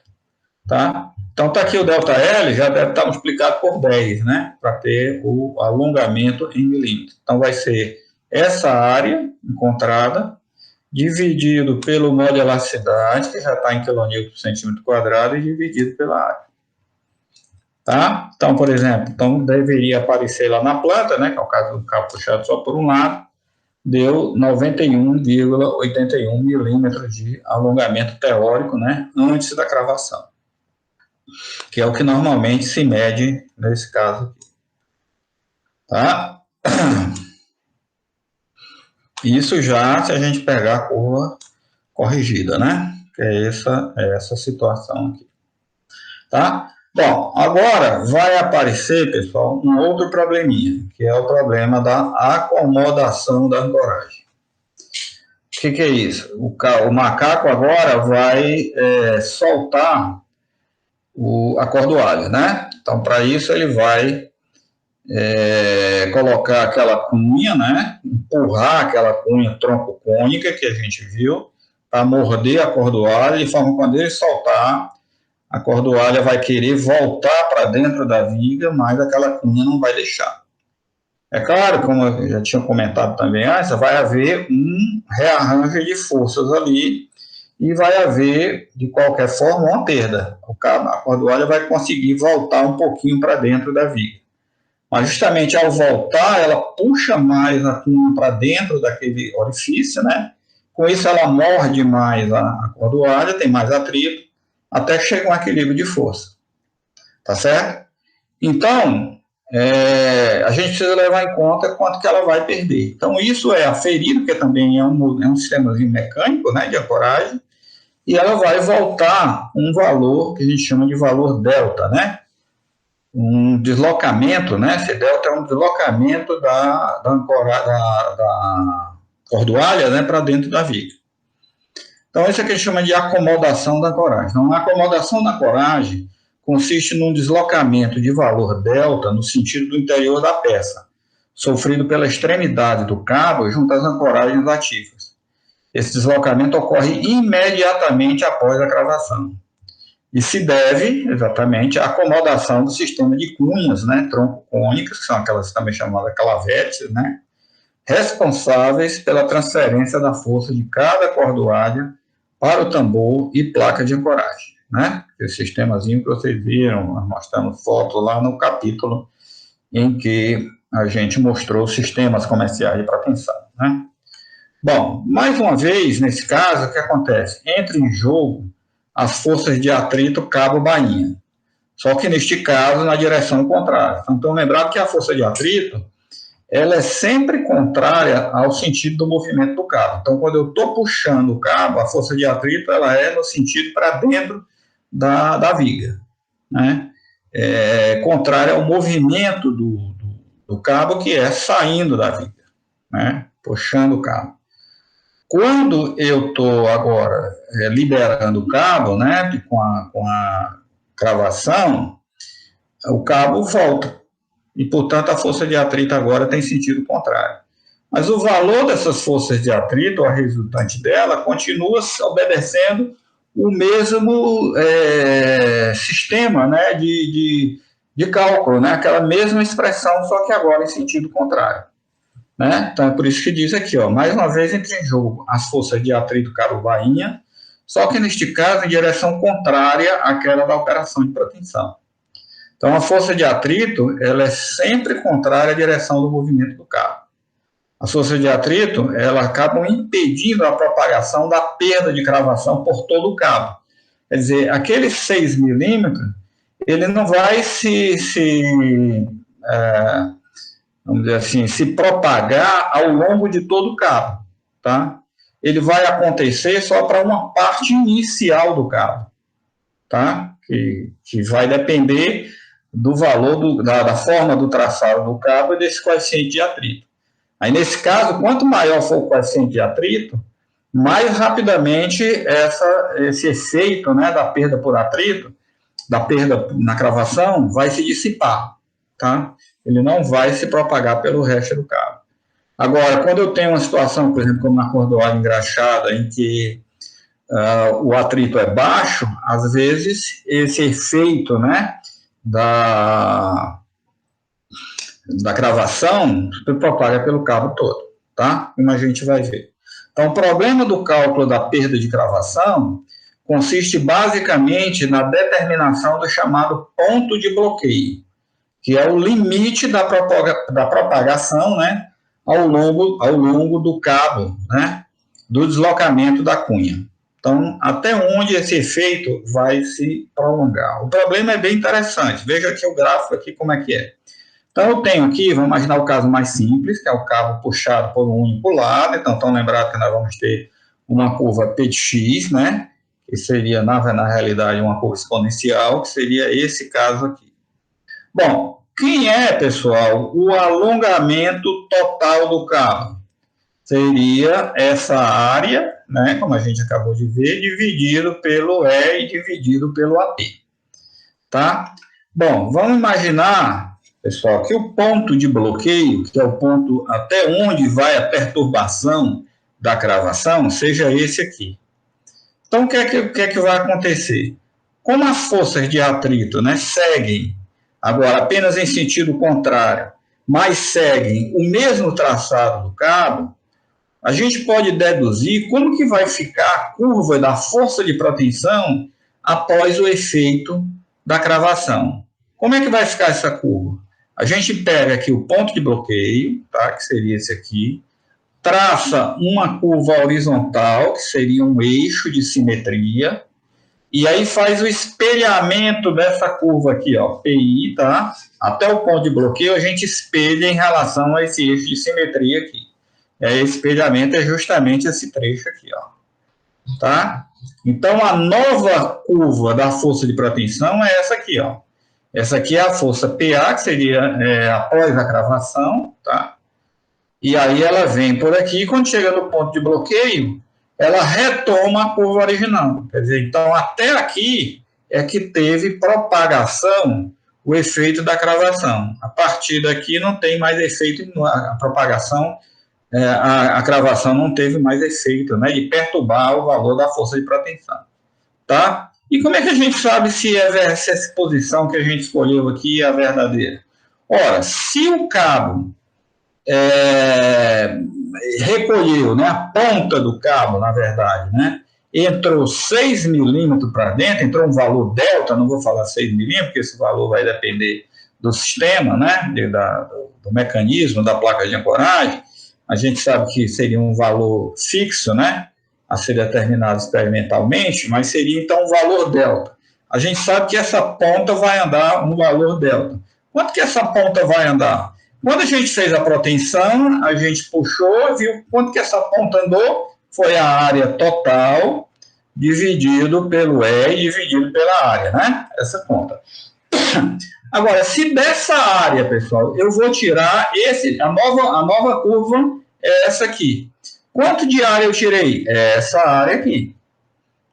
tá? Então tá aqui o ΔL, já deve estar multiplicado por 10, né? Para ter o alongamento em milímetros. Então vai ser essa área encontrada dividido pelo módulo de elasticidade, que já está em quilonewton por centímetro quadrado, e dividido pela área. Tá? Então, por exemplo, deveria aparecer lá na planta, né, que é o caso do cabo puxado só por um lado, deu 91,81 milímetros de alongamento teórico, né, antes da cravação, que é o que normalmente se mede nesse caso aqui. Tá? Isso já se a gente pegar a curva corrigida, né, que é essa situação aqui. Tá? Bom, agora vai aparecer, pessoal, um outro probleminha, que é o problema da acomodação da ancoragem. O que é isso? O macaco agora vai soltar a cordoalha, né? Então, para isso, ele vai colocar aquela cunha, né? Empurrar aquela cunha troncocônica que a gente viu, para morder a cordoalha, de forma que quando ele soltar, a cordoalha vai querer voltar para dentro da viga, mas aquela cunha não vai deixar. É claro, como eu já tinha comentado também antes, vai haver um rearranjo de forças ali e vai haver, de qualquer forma, uma perda. A cordoalha vai conseguir voltar um pouquinho para dentro da viga. Mas justamente ao voltar, ela puxa mais a cunha para dentro daquele orifício, né? Com isso ela morde mais a cordoalha, tem mais atrito, até que chega um equilíbrio de força. Tá certo? Então, a gente precisa levar em conta quanto que ela vai perder. Então, isso é aferido, porque também é um sistemazinho mecânico, né, de ancoragem, e ela vai voltar um valor que a gente chama de valor delta, né? Um deslocamento, né? Esse delta é um deslocamento da cordoalha, né, para dentro da viga. Então, isso é que a gente chama de acomodação da ancoragem. Então, a acomodação da ancoragem consiste num deslocamento de valor delta no sentido do interior da peça, sofrido pela extremidade do cabo junto às ancoragens ativas. Esse deslocamento ocorre imediatamente após a cravação e se deve, exatamente, à acomodação do sistema de cunhas, né, tronco-cônicas, que são aquelas também chamadas clavetes, né, responsáveis pela transferência da força de cada cordoalha para o tambor e placa de ancoragem, né? Esse sistemazinho que vocês viram, mostrando foto lá no capítulo em que a gente mostrou os sistemas comerciais de proteção, né? Bom, mais uma vez, nesse caso, o que acontece? Entra em jogo as forças de atrito cabo-bainha, só que neste caso na direção contrária. Então, lembrar que a força de atrito ela é sempre contrária ao sentido do movimento do cabo. Então, quando eu estou puxando o cabo, a força de atrito ela é no sentido para dentro da viga, né? Contrária ao movimento do cabo, que é saindo da viga, né? Puxando o cabo. Quando eu estou agora liberando o cabo, né, com a cravação, o cabo volta. E, portanto, a força de atrito agora tem sentido contrário. Mas o valor dessas forças de atrito, a resultante dela, continua obedecendo o mesmo sistema, né, de cálculo, né, aquela mesma expressão, só que agora em sentido contrário. Né? Então, é por isso que diz aqui, ó, mais uma vez entra em jogo as forças de atrito cabo-bainha, só que neste caso em direção contrária àquela da operação de proteção. Então, a força de atrito ela é sempre contrária à direção do movimento do cabo. As forças de atrito elas acabam impedindo a propagação da perda de cravação por todo o cabo. Quer dizer, aquele 6 milímetros, ele não vai vamos dizer assim, se propagar ao longo de todo o cabo, tá? Ele vai acontecer só para uma parte inicial do cabo, tá? Que vai depender do valor, da forma do traçado do cabo e desse coeficiente de atrito. Aí, nesse caso, quanto maior for o coeficiente de atrito, mais rapidamente esse efeito, né, da perda por atrito, da perda na cravação, vai se dissipar, tá? Ele não vai se propagar pelo resto do cabo. Agora, quando eu tenho uma situação, por exemplo, como na cordoalha engraxada, em que o atrito é baixo, às vezes esse efeito, né, da cravação se propaga pelo cabo todo, tá? Como a gente vai ver. Então, o problema do cálculo da perda de cravação consiste basicamente na determinação do chamado ponto de bloqueio, que é o limite da propagação, né, ao longo do cabo, né, do deslocamento da cunha. Então, até onde esse efeito vai se prolongar. O problema é bem interessante. Veja aqui o gráfico, aqui como é que é. Então, eu tenho aqui, vamos imaginar o caso mais simples, que é o cabo puxado por um único lado. Então, lembrado que nós vamos ter uma curva P de x, né, que seria, na realidade, uma curva exponencial, que seria esse caso aqui. Bom, quem é, pessoal, o alongamento total do cabo? Seria essa área, né, como a gente acabou de ver, dividido pelo E e dividido pelo AP. Tá? Bom, vamos imaginar, pessoal, que o ponto de bloqueio, que é o ponto até onde vai a perturbação da cravação, seja esse aqui. Então, o que é que vai acontecer? Como as forças de atrito, né, seguem, agora apenas em sentido contrário, mas seguem o mesmo traçado do cabo, a gente pode deduzir como que vai ficar a curva da força de proteção após o efeito da cravação. Como é que vai ficar essa curva? A gente pega aqui o ponto de bloqueio, tá? Que seria esse aqui, traça uma curva horizontal, que seria um eixo de simetria, e aí faz o espelhamento dessa curva aqui, ó, PI, tá? Até o ponto de bloqueio a gente espelha em relação a esse eixo de simetria aqui. Esse espelhamento é justamente esse trecho aqui, ó, tá? Então, a nova curva da força de proteção é essa aqui, ó. Essa aqui é a força PA, que seria após a cravação, tá? E aí ela vem por aqui, e quando chega no ponto de bloqueio, ela retoma a curva original. Quer dizer, então até aqui é que teve propagação, o efeito da cravação. A partir daqui não tem mais efeito, a propagação, a cravação não teve mais efeito, né, de perturbar o valor da força de proteção. Tá? E como é que a gente sabe se essa posição que a gente escolheu aqui é a verdadeira? Ora, se o cabo recolheu, né, a ponta do cabo, na verdade, né, entrou 6 milímetros para dentro, entrou um valor delta, não vou falar 6 milímetros, porque esse valor vai depender do sistema, né, do mecanismo da placa de ancoragem. A gente sabe que seria um valor fixo, né, a ser determinado experimentalmente, mas seria então um valor delta. A gente sabe que essa ponta vai andar um valor delta. Quanto que essa ponta vai andar? Quando a gente fez a proteção, a gente puxou, viu quanto que essa ponta andou, foi a área total dividido pelo E dividido pela área, né? Essa conta. Agora, se dessa área, pessoal, eu vou tirar a nova curva é essa aqui. Quanto de área eu tirei? É essa área aqui,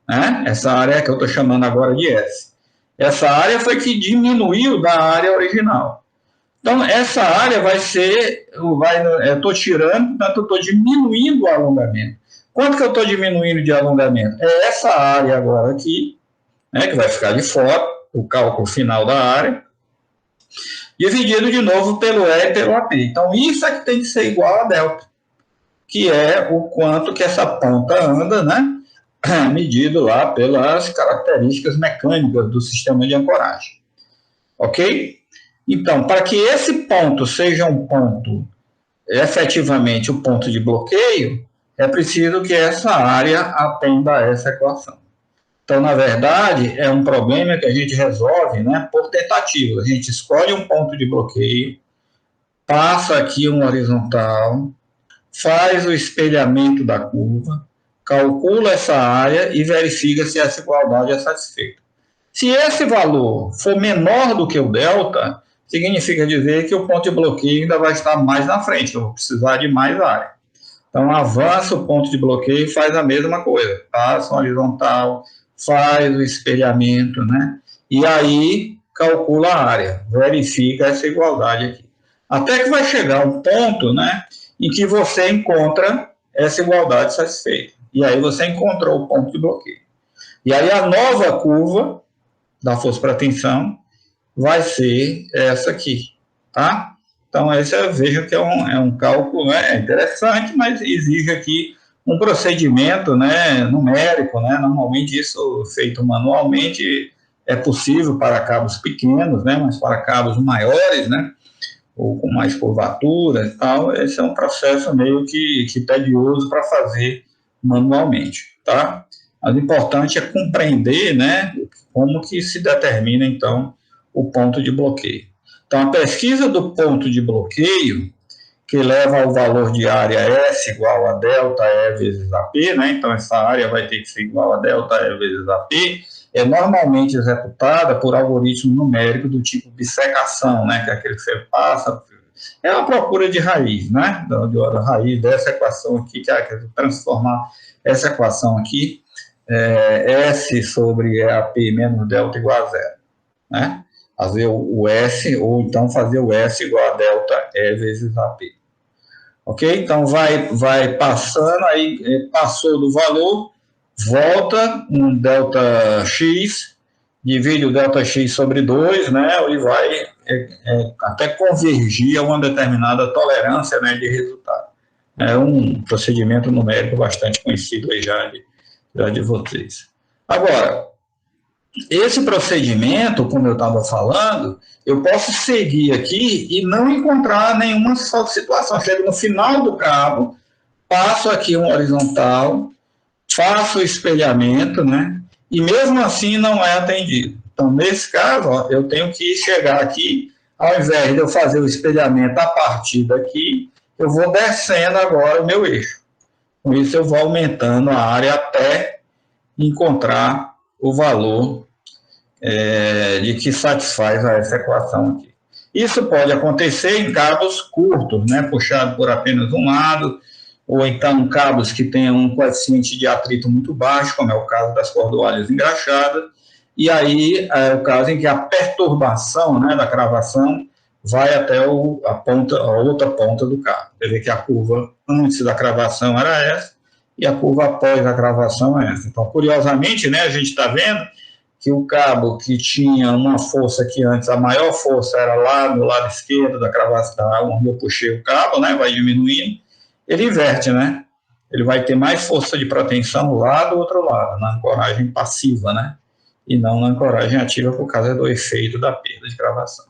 né? Essa área que eu estou chamando agora de S. Essa área foi que diminuiu da área original. Então, essa área vai ser, eu estou tirando, portanto, eu estou diminuindo o alongamento. Quanto que eu estou diminuindo de alongamento? É essa área agora aqui, né, que vai ficar de fora, o cálculo final da área, dividido de novo pelo E e pelo AP. Então, isso é que tem que ser igual a delta, que é o quanto que essa ponta anda, né, medido lá pelas características mecânicas do sistema de ancoragem. Ok? Então, para que esse ponto seja um ponto, efetivamente o ponto de bloqueio, é preciso que essa área atenda a essa equação. Então, na verdade, é um problema que a gente resolve, né, por tentativa. A gente escolhe um ponto de bloqueio, passa aqui um horizontal, faz o espelhamento da curva, calcula essa área e verifica se essa igualdade é satisfeita. Se esse valor for menor do que o delta, significa dizer que o ponto de bloqueio ainda vai estar mais na frente, eu vou precisar de mais área. Então, avança o ponto de bloqueio e faz a mesma coisa. Passa um horizontal, faz o espelhamento, né? E aí, calcula a área, verifica essa igualdade aqui. Até que vai chegar um ponto, né, em que você encontra essa igualdade satisfeita. E aí você encontrou o ponto de bloqueio. E aí a nova curva da força para tensão vai ser essa aqui, tá? Então, veja que é um cálculo, né, interessante, mas exige aqui um procedimento, né, numérico, né? Normalmente isso feito manualmente é possível para cabos pequenos, né, mas para cabos maiores, né, ou com mais curvatura e tal, esse é um processo meio que tedioso para fazer manualmente, tá? Mas o importante é compreender, né, como que se determina, então, o ponto de bloqueio. Então, a pesquisa do ponto de bloqueio, que leva ao valor de área S igual a delta E vezes AP, né? Então, essa área vai ter que ser igual a delta E vezes AP, é normalmente executada por algoritmo numérico do tipo bissecação, né? Que é aquele que você passa, é uma procura de raiz, né? Da raiz dessa equação aqui, que é transformar essa equação aqui, S sobre AP menos delta igual a zero, né? Fazer o S, ou então fazer o S igual a delta E vezes AP. Ok? Então, vai passando, aí passou do valor, volta um delta X, divide o delta X sobre 2, né? E vai até convergir a uma determinada tolerância, né, de resultado. É um procedimento numérico bastante conhecido aí já de vocês. Agora, esse procedimento, como eu estava falando, eu posso seguir aqui e não encontrar nenhuma situação. Chego no final do cabo, passo aqui um horizontal, faço o espelhamento, né? E mesmo assim não é atendido. Então, nesse caso, ó, eu tenho que chegar aqui, ao invés de eu fazer o espelhamento a partir daqui, eu vou descendo agora o meu eixo. Com isso, eu vou aumentando a área até encontrar o valor de que satisfaz essa equação aqui. Isso pode acontecer em cabos curtos, né, puxado por apenas um lado, ou então cabos que tenham um coeficiente de atrito muito baixo, como é o caso das cordoalhas engraxadas, e aí é o caso em que a perturbação, né, da cravação vai até a outra ponta do cabo. Você vê que a curva antes da cravação era essa, e a curva após a cravação é essa. Então, curiosamente, né, a gente está vendo que o cabo que tinha uma força que antes, a maior força era lá no lado esquerdo da cravação, onde eu puxei o cabo, né, vai diminuindo, ele inverte, né? Ele vai ter mais força de proteção lá do outro lado, na ancoragem passiva, né? E não na ancoragem ativa por causa do efeito da perda de cravação.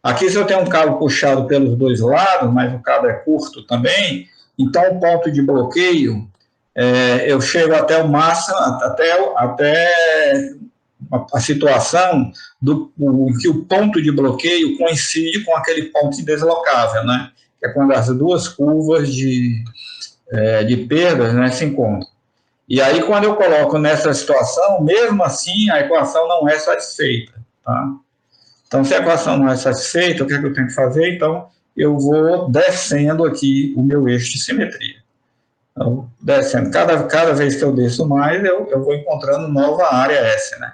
Aqui, se eu tenho um cabo puxado pelos dois lados, mas o cabo é curto também, então o ponto de bloqueio, eu chego até o máximo, até a situação em que o ponto de bloqueio coincide com aquele ponto indeslocável, né? Que é quando as duas curvas de perdas, né, se encontram. E aí, quando eu coloco nessa situação, mesmo assim, a equação não é satisfeita. Tá? Então, se a equação não é satisfeita, o que é que eu tenho que fazer? Então, eu vou descendo aqui o meu eixo de simetria. Então, descendo. Cada vez que eu desço mais, eu vou encontrando nova área S, né?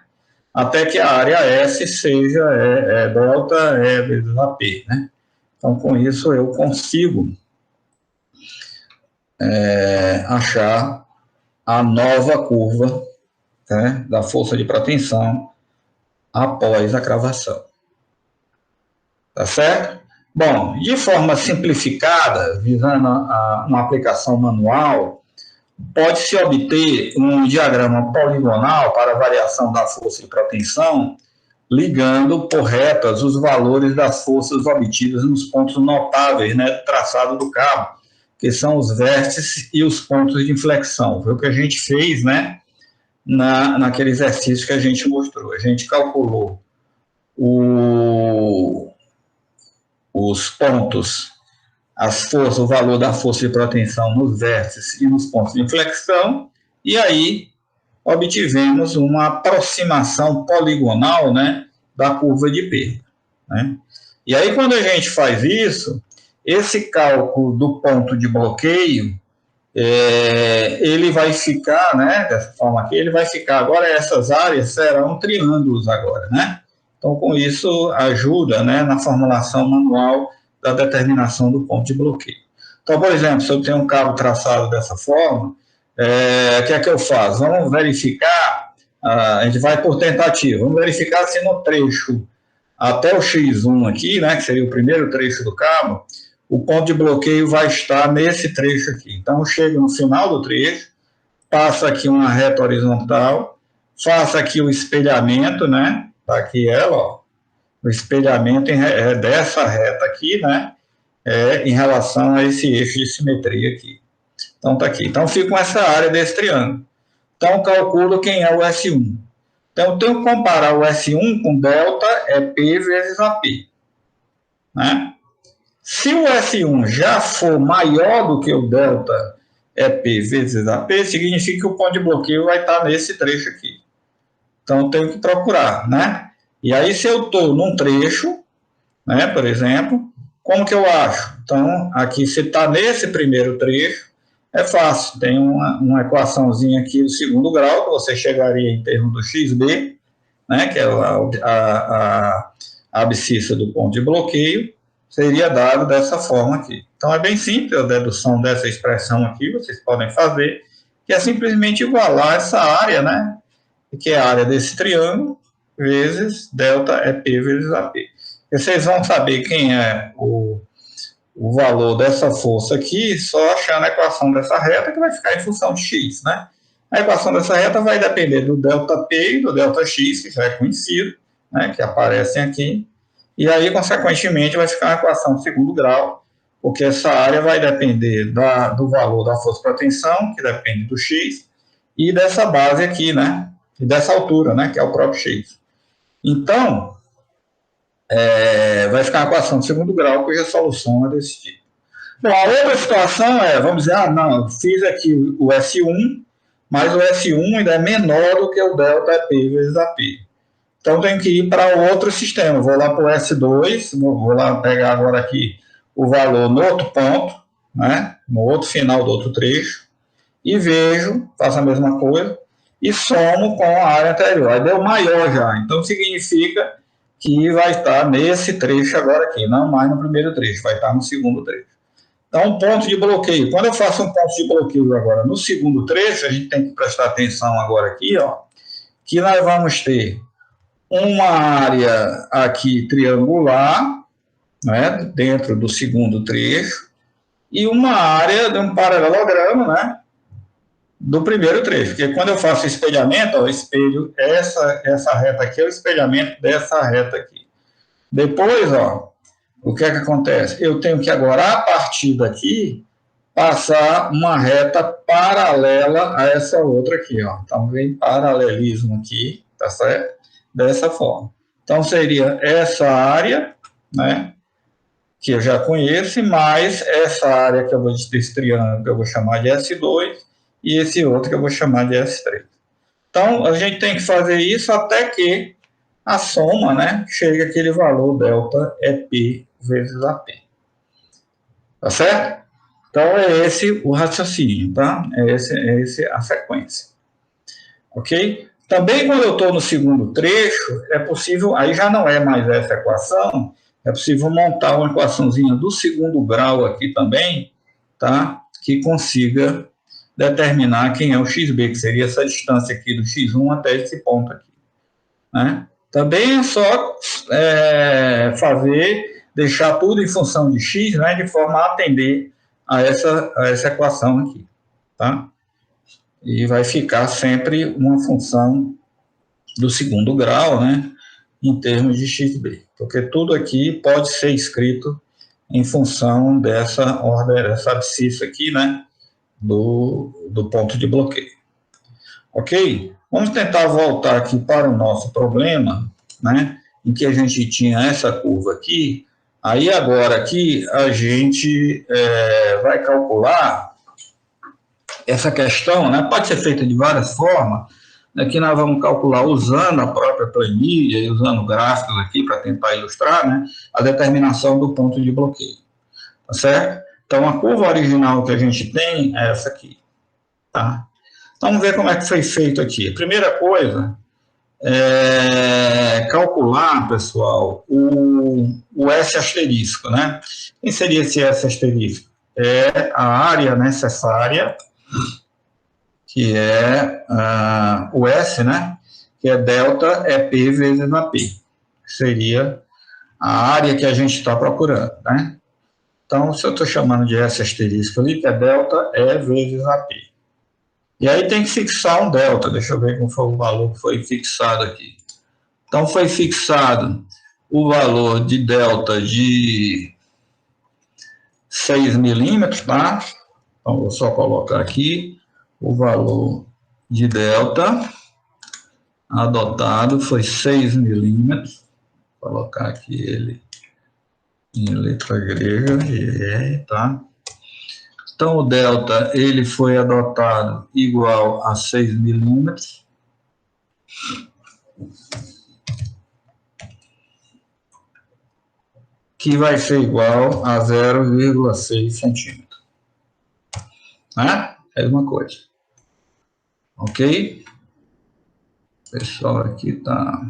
Até que a área S seja delta vezes AP, né? Então, com isso, eu consigo achar a nova curva, né, da força de proteção após a cravação. Tá certo? Bom, de forma simplificada, visando uma aplicação manual, pode-se obter um diagrama poligonal para variação da força de proteção, ligando por retas os valores das forças obtidas nos pontos notáveis, né, do traçado do cabo, que são os vértices e os pontos de inflexão. Foi o que a gente fez, né, naquele exercício que a gente mostrou. A gente calculou os pontos, o valor da força de proteção nos vértices e nos pontos de inflexão, e aí obtivemos uma aproximação poligonal, né, da curva de perda. Né? E aí, quando a gente faz isso, esse cálculo do ponto de bloqueio, ele vai ficar, né, dessa forma aqui, ele vai ficar, agora essas áreas serão triângulos agora, né? Então, com isso, ajuda, né, na formulação manual da determinação do ponto de bloqueio. Então, por exemplo, se eu tenho um cabo traçado dessa forma, o que é que eu faço? Vamos verificar, a gente vai por tentativa, vamos verificar se no trecho até o X1 aqui, né, que seria o primeiro trecho do cabo, o ponto de bloqueio vai estar nesse trecho aqui. Então, eu chego no final do trecho, passo aqui uma reta horizontal, faço aqui o espelhamento, né? Tá aqui ela, ó. O espelhamento dessa reta aqui, né? Em relação a esse eixo de simetria aqui. Então, tá aqui. Então, fica com essa área desse triângulo. Então, calculo quem é o S1. Então, eu tenho que comparar o S1 com delta P vezes AP. Né? Se o S1 já for maior do que o delta EP vezes AP, significa que o ponto de bloqueio vai estar nesse trecho aqui. Então, eu tenho que procurar, né? E aí, se eu estou num trecho, né, por exemplo, como que eu acho? Então, aqui, se está nesse primeiro trecho, é fácil. Tem uma equaçãozinha aqui do segundo grau, que você chegaria em termos do XB, né, que é a abscissa do ponto de bloqueio, seria dado dessa forma aqui. Então, é bem simples a dedução dessa expressão aqui, vocês podem fazer, que é simplesmente igualar essa área, né, que é a área desse triângulo, vezes delta EP vezes AP. E vocês vão saber quem é o valor dessa força aqui, só achando a equação dessa reta, que vai ficar em função de x, né? A equação dessa reta vai depender do ΔP e do ΔX, que já é conhecido, né, que aparecem aqui, e aí, consequentemente, vai ficar uma equação de segundo grau, porque essa área vai depender do valor da força para tensão, que depende do x, e dessa base aqui, né, e dessa altura, né, que é o próprio x. Então, vai ficar uma equação de segundo grau, cuja solução é desse tipo. Bom, a outra situação é, vamos dizer, não, eu fiz aqui o S1, mas o S1 ainda é menor do que o ΔP vezes AP. Então, tenho que ir para outro sistema. Vou lá para o S2, vou lá pegar agora aqui o valor no outro ponto, né, no outro final do outro trecho, e vejo, faço a mesma coisa, e somo com a área anterior. Aí deu maior já. Então, significa que vai estar nesse trecho agora aqui, não mais no primeiro trecho, vai estar no segundo trecho. Então, ponto de bloqueio. Quando eu faço um ponto de bloqueio agora no segundo trecho, a gente tem que prestar atenção agora aqui, ó, que nós vamos ter uma área aqui triangular, né, dentro do segundo trecho, e uma área de um paralelogramo, né, do primeiro trecho. Porque quando eu faço espelhamento, ó, eu espelho essa reta aqui, é o espelhamento dessa reta aqui. Depois, ó, o que é que acontece? Eu tenho que agora, a partir daqui, passar uma reta paralela a essa outra aqui, ó. Então, vem paralelismo aqui, tá certo? Dessa forma. Então, seria essa área, né, que eu já conheço, mais essa área que eu vou, desse triângulo, que eu vou chamar de S2, e esse outro que eu vou chamar de S3. Então, a gente tem que fazer isso até que a soma, né, chegue aquele valor delta é P vezes AP. Tá certo? Então, é esse o raciocínio, tá? É esse a sequência. Ok? Também, quando eu estou no segundo trecho, é possível, aí já não é mais essa equação, é possível montar uma equaçãozinha do segundo grau aqui também, tá? Que consiga determinar quem é o xb, que seria essa distância aqui do x1 até esse ponto aqui, né? Também é só deixar tudo em função de x, né, de forma a atender a essa equação aqui, tá? E vai ficar sempre uma função do segundo grau, né, em termos de xb, porque tudo aqui pode ser escrito em função dessa ordem, dessa abscissa aqui, né, do ponto de bloqueio. Ok? Vamos tentar voltar aqui para o nosso problema, né, em que a gente tinha essa curva aqui. Aí agora aqui a gente vai calcular essa questão, né, pode ser feita de várias formas. Aqui nós vamos calcular usando a própria planilha e usando gráficos aqui para tentar ilustrar, né, a determinação do ponto de bloqueio. Tá certo? Então, a curva original que a gente tem é essa aqui. Tá? Então, vamos ver como é que foi feito aqui. A primeira coisa é calcular, pessoal, o S asterisco, né? Quem seria esse S asterisco? É a área necessária, que é o S, né? Que é delta P vezes AP, que seria a área que a gente está procurando, né? Então, se eu estou chamando de S asterisco ali, que é delta E vezes AP. E aí tem que fixar um delta, deixa eu ver como foi o valor que foi fixado aqui. Então, foi fixado o valor de delta de 6 milímetros, tá? Então, vou só colocar aqui o valor de delta adotado foi 6 milímetros. Vou colocar aqui ele em letra grega, tá? Então, o delta ele foi adotado igual a 6 milímetros. Que vai ser igual a 0,6 centímetros. Né? É uma coisa. Ok? O pessoal aqui está...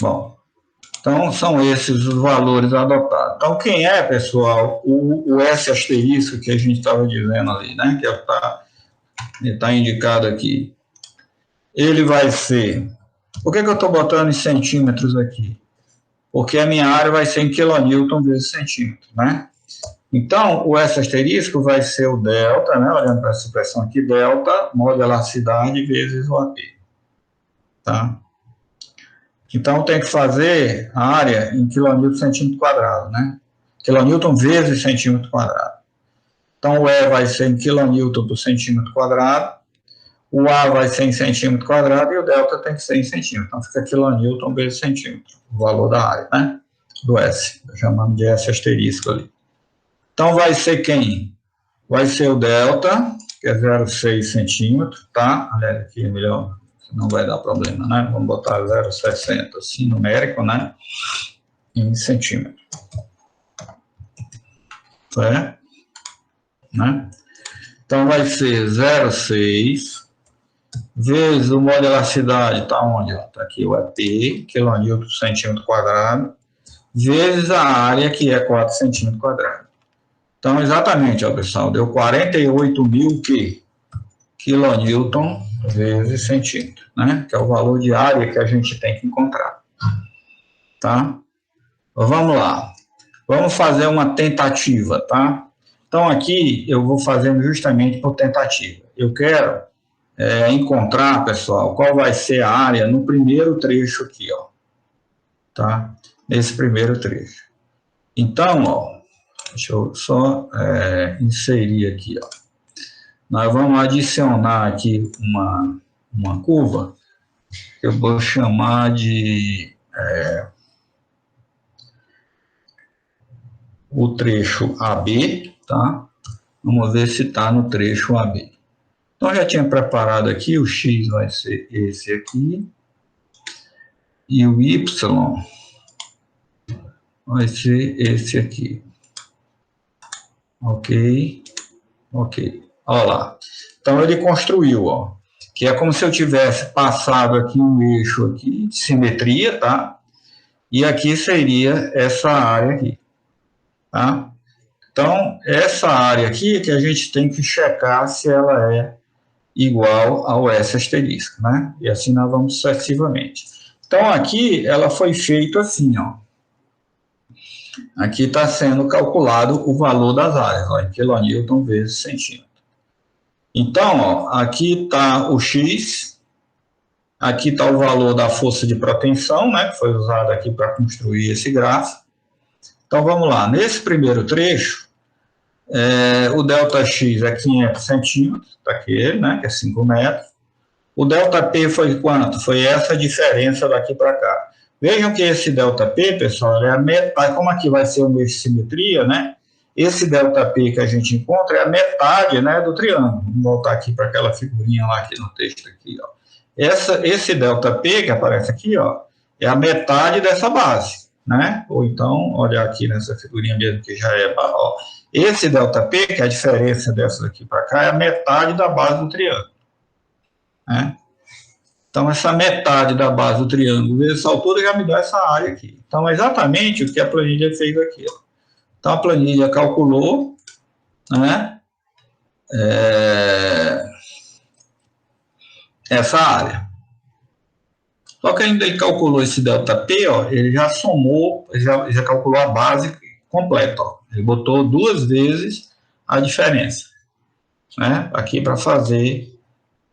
Bom, então são esses os valores adotados. Então, quem é, pessoal, o S asterisco que a gente estava dizendo ali, né? Que está indicado aqui. Ele vai ser... Por que eu estou botando em centímetros aqui? porque a minha área vai ser em quilonewton vezes centímetro, né? Então, o S asterisco vai ser o delta, né? Olhando para essa expressão aqui, delta, modelaridade vezes o AP, tá? Então, tem que fazer a área em quilonewton centímetro quadrado, né? Quilonewton vezes centímetro quadrado. Então, o E vai ser em quilonewton por centímetro quadrado, o A vai ser em centímetro quadrado e o delta tem que ser em centímetro. Então, fica quilonewton vezes centímetro, o valor da área, né? Do S, chamamos de S asterisco ali. Então, vai ser quem? Vai ser o delta, que é 0,6 centímetros, tá? Aliás, aqui é melhor, não vai dar problema, né? Vamos botar 0,60, assim, numérico, né? Em centímetro. Certo? Né? Então, vai ser 0,6 vezes o modo de elasticidade, está onde? Está aqui o AP, quilonewton por centímetro quadrado, vezes a área, que é 4 centímetros quadrados. Então, exatamente, ó, pessoal, deu 48.000 quilonewton vezes centímetro, né? Que é o valor de área que a gente tem que encontrar. Tá? Vamos lá. Vamos fazer uma tentativa, tá? Então, aqui eu vou fazendo justamente por tentativa. Eu quero encontrar, pessoal, qual vai ser a área no primeiro trecho aqui, ó. Tá? Nesse primeiro trecho. Então, ó, deixa eu só inserir aqui, ó. Nós vamos adicionar aqui uma curva que eu vou chamar de o trecho AB, tá? Vamos ver se está no trecho AB. Então, eu já tinha preparado aqui, o X vai ser esse aqui, e o Y vai ser esse aqui. Ok, ok. Olha lá. Então, ele construiu, ó, que é como se eu tivesse passado aqui um eixo aqui de simetria, tá? E aqui seria essa área aqui, tá? Então, essa área aqui é que a gente tem que checar se ela é igual ao S asterisco, né? E assim nós vamos sucessivamente. Então, aqui ela foi feita assim, ó. Aqui está sendo calculado o valor das áreas, ó, em quilonewton vezes centímetro. Então, ó, aqui está o X, aqui está o valor da força de propensão, né, que foi usado aqui para construir esse gráfico. Então, vamos lá. Nesse primeiro trecho, o ΔX é 500 centímetros, está aqui ele, né, que é 5 metros. O ΔP foi quanto? Foi essa diferença daqui para cá. Vejam que esse ΔP, pessoal, é a metade, como aqui vai ser o eixo de simetria, né? Esse ΔP que a gente encontra é a metade, né, do triângulo. Vamos voltar aqui para aquela figurinha lá aqui no texto aqui, ó. Esse ΔP que aparece aqui, ó, é a metade dessa base, né? Ou então, olhar aqui nessa figurinha mesmo que já é, ó. Esse ΔP, que é a diferença dessa daqui para cá, é a metade da base do triângulo. Né? Então, essa metade da base do triângulo vezes essa altura já me dá essa área aqui. Então, é exatamente o que a planilha fez aqui. Ó. Então, a planilha calculou, né, essa área. Só que ainda ele calculou esse ΔP, ó, ele já somou, já calculou a base completa. Ó. Ele botou 2 vezes a diferença, né, aqui para fazer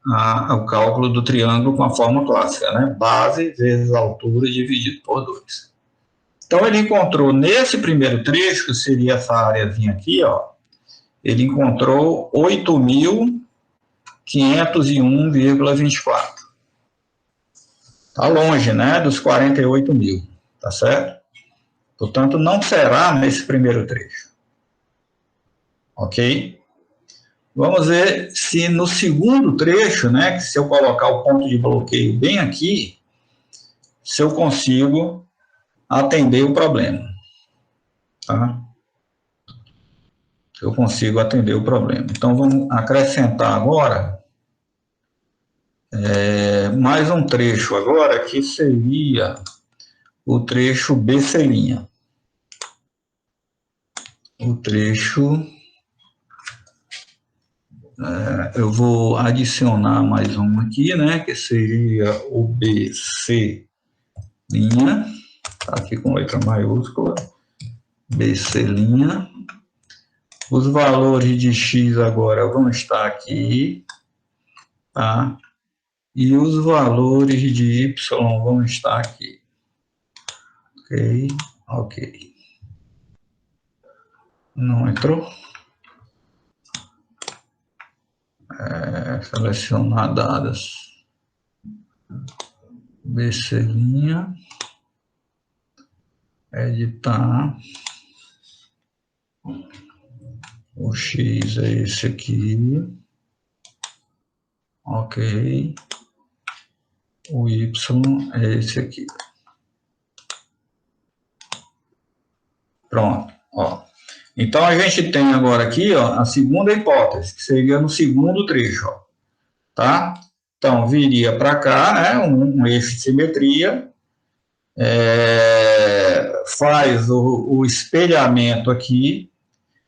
o cálculo do triângulo com a forma clássica, né? Base vezes altura dividido por 2. Então, ele encontrou nesse primeiro trecho, que seria essa áreazinha aqui, ó, ele encontrou 8.501,24. Está longe, né, dos 48.000, tá certo? Portanto, não será nesse primeiro trecho. Ok? Vamos ver se no segundo trecho, né, que se eu colocar o ponto de bloqueio bem aqui, se eu consigo atender o problema. Tá? Eu consigo atender o problema. Então, vamos acrescentar agora mais um trecho agora, que seria o trecho BC'. O trecho... eu vou adicionar mais um aqui, né, que seria o BC'. Tá aqui com letra maiúscula, BC'. Os valores de x agora vão estar aqui, tá? E os valores de y vão estar aqui. Ok, ok. Não entrou? Selecionar dados. BC'. Editar. O x é esse aqui. Ok. O y é esse aqui. Pronto, ó. Então, a gente tem agora aqui, ó, a segunda hipótese, que seria no segundo trecho, ó, tá? Então, viria para cá, né, um eixo de simetria, faz o espelhamento aqui,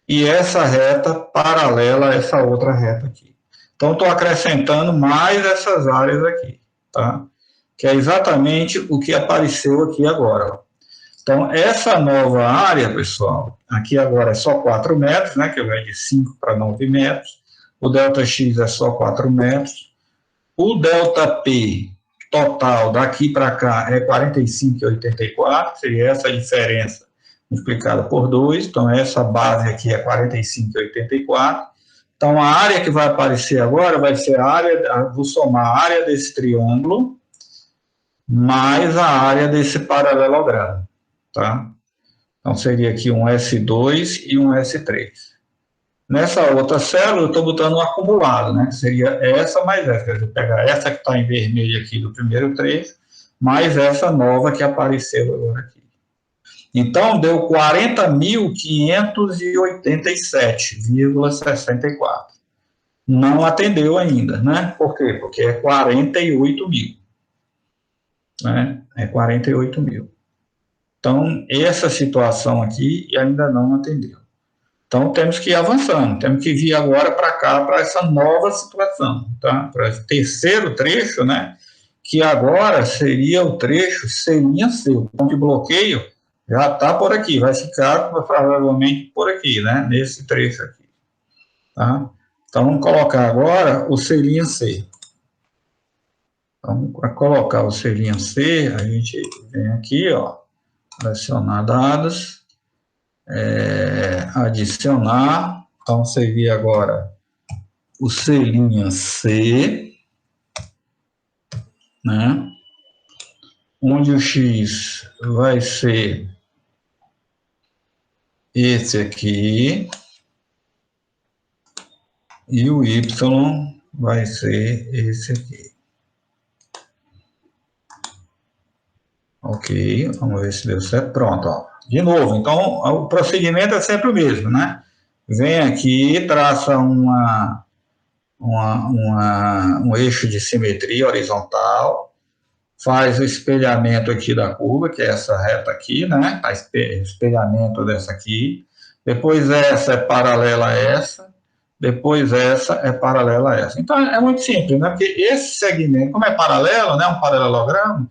e essa reta paralela a essa outra reta aqui. Então, estou acrescentando mais essas áreas aqui, tá? Que é exatamente o que apareceu aqui agora, ó. Então, essa nova área, pessoal, aqui agora é só 4 metros, né, que vai de 5 para 9 metros. O ΔX é só 4 metros. O ΔP total daqui para cá é 45,84, seria essa diferença multiplicada por 2. Então, essa base aqui é 45,84. Então, a área que vai aparecer agora vai ser a área, vou somar a área desse triângulo mais a área desse paralelogramo. Tá? Então, seria aqui um S2 e um S3. Nessa outra célula, eu estou botando um acumulado, né? Que seria essa mais essa. Quer dizer, pegar essa que está em vermelho aqui do primeiro trecho, mais essa nova que apareceu agora aqui. Então, deu 40.587,64. Não atendeu ainda, né? Por quê? Porque é 48 mil. Né? É 48 mil. Então, essa situação aqui ainda não atendeu. Então, temos que ir avançando, temos que vir agora para cá, para essa nova situação, tá? Para o terceiro trecho, né? Que agora seria o trecho C'. O ponto de bloqueio já está por aqui, vai ficar provavelmente por aqui, né? Nesse trecho aqui, tá? Então, vamos colocar agora o C'. Então, para colocar o C', a gente vem aqui, ó. Selecionar dados, adicionar, então seria agora o C', né? Onde o X vai ser esse aqui, e o Y vai ser esse aqui. Ok, vamos ver se deu certo. Pronto, ó. De novo, então o procedimento é sempre o mesmo, né? Vem aqui, traça um eixo de simetria horizontal, faz o espelhamento aqui da curva, que é essa reta aqui, né? Espelhamento dessa aqui. Depois essa é paralela a essa. Depois essa é paralela a essa. Então é muito simples, né? Porque esse segmento, como é paralelo, né? Um paralelogramo,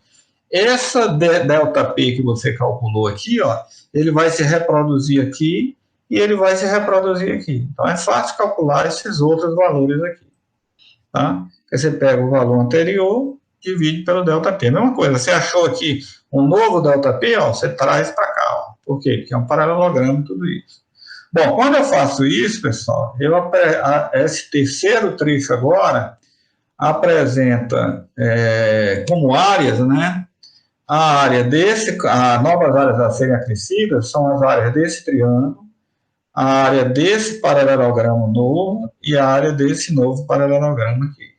essa ΔP que você calculou aqui, ó, ele vai se reproduzir aqui e ele vai se reproduzir aqui. Então, é fácil calcular esses outros valores aqui. Tá? Você pega o valor anterior, divide pelo ΔP. Mesma coisa, você achou aqui um novo ΔP, ó, você traz para cá. Ó. Por quê? Porque é um paralelogramo tudo isso. Bom, quando eu faço isso, pessoal, esse terceiro trecho agora apresenta como áreas, né? As novas áreas a serem acrescidas são as áreas desse triângulo, a área desse paralelogramo novo e a área desse novo paralelogramo aqui,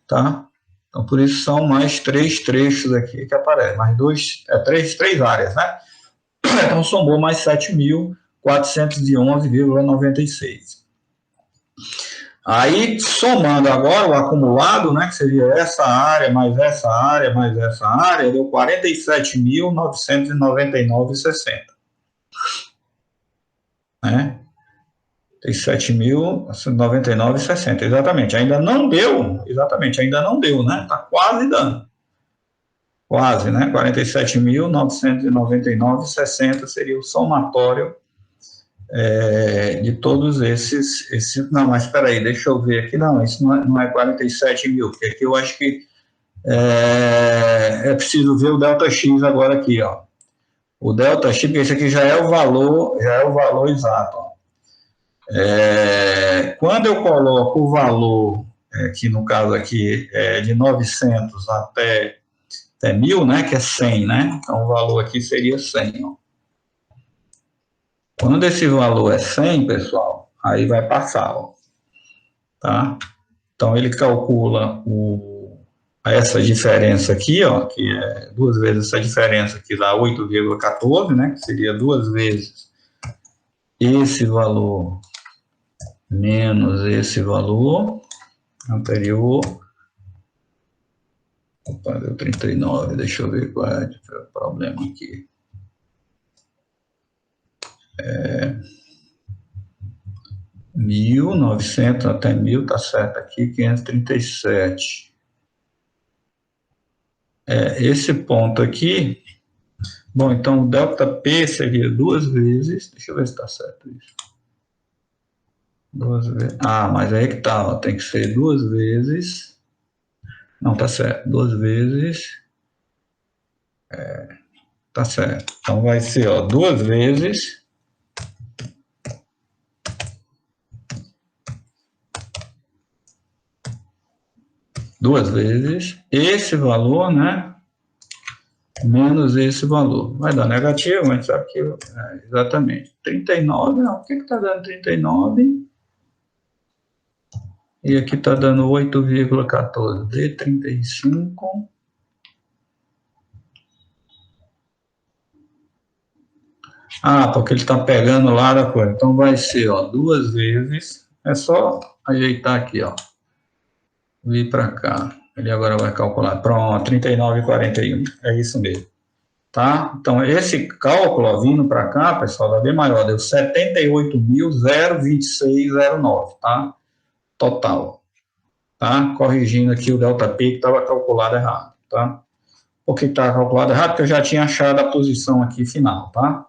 tá? Então, por isso são mais 3 trechos aqui que aparecem, mais três áreas, né? Então, somou mais 7.411,96. Aí, somando agora o acumulado, né, que seria essa área, mais essa área, mais essa área, deu 47.999,60. Né? 47.099,60, exatamente. Ainda não deu, né? Está quase dando. quase, né? 47.999,60 seria o somatório de todos esses. Não, mas espera aí, deixa eu ver aqui. Não, isso não é 47 mil, porque aqui eu acho que é preciso ver o delta X agora aqui, ó. O delta X, porque esse aqui já é o valor exato. Ó. Quando eu coloco o valor, que no caso aqui é de 900 até 1.000, né, que é 100, né? Então o valor aqui seria 100, ó. Quando esse valor é 100, pessoal, aí vai passar, ó, tá? Então ele calcula essa diferença aqui, ó, que é 2 vezes essa diferença que dá 8,14, né, que seria 2 vezes esse valor menos esse valor anterior. Opa, deu 39, deixa eu ver qual é o problema aqui. 1.900 até 1.000, tá certo aqui, 537. Esse ponto aqui, bom, então o delta P seria 2 vezes, deixa eu ver se está certo isso. 2 vezes, mas aí que tá, ó, tem que ser 2 vezes, não, tá certo, 2 vezes, tá certo, então vai ser, ó, 2 vezes, esse valor, né, menos esse valor. Vai dar negativo, mas sabe que exatamente. 39, não, por que está dando 39? E aqui está dando 8,14 de 35. Porque ele está pegando lá da coisa. Então vai ser, ó, 2 vezes. É só ajeitar aqui, ó. Vir para cá. Ele agora vai calcular. Pronto, 39,41. É isso mesmo. Tá? Então, esse cálculo, ó, vindo para cá, pessoal, dá bem maior, deu 78.026,09, tá? Total. Tá? Corrigindo aqui o delta P que estava calculado errado, tá? Por que estava calculado errado? Porque eu já tinha achado a posição aqui final, tá?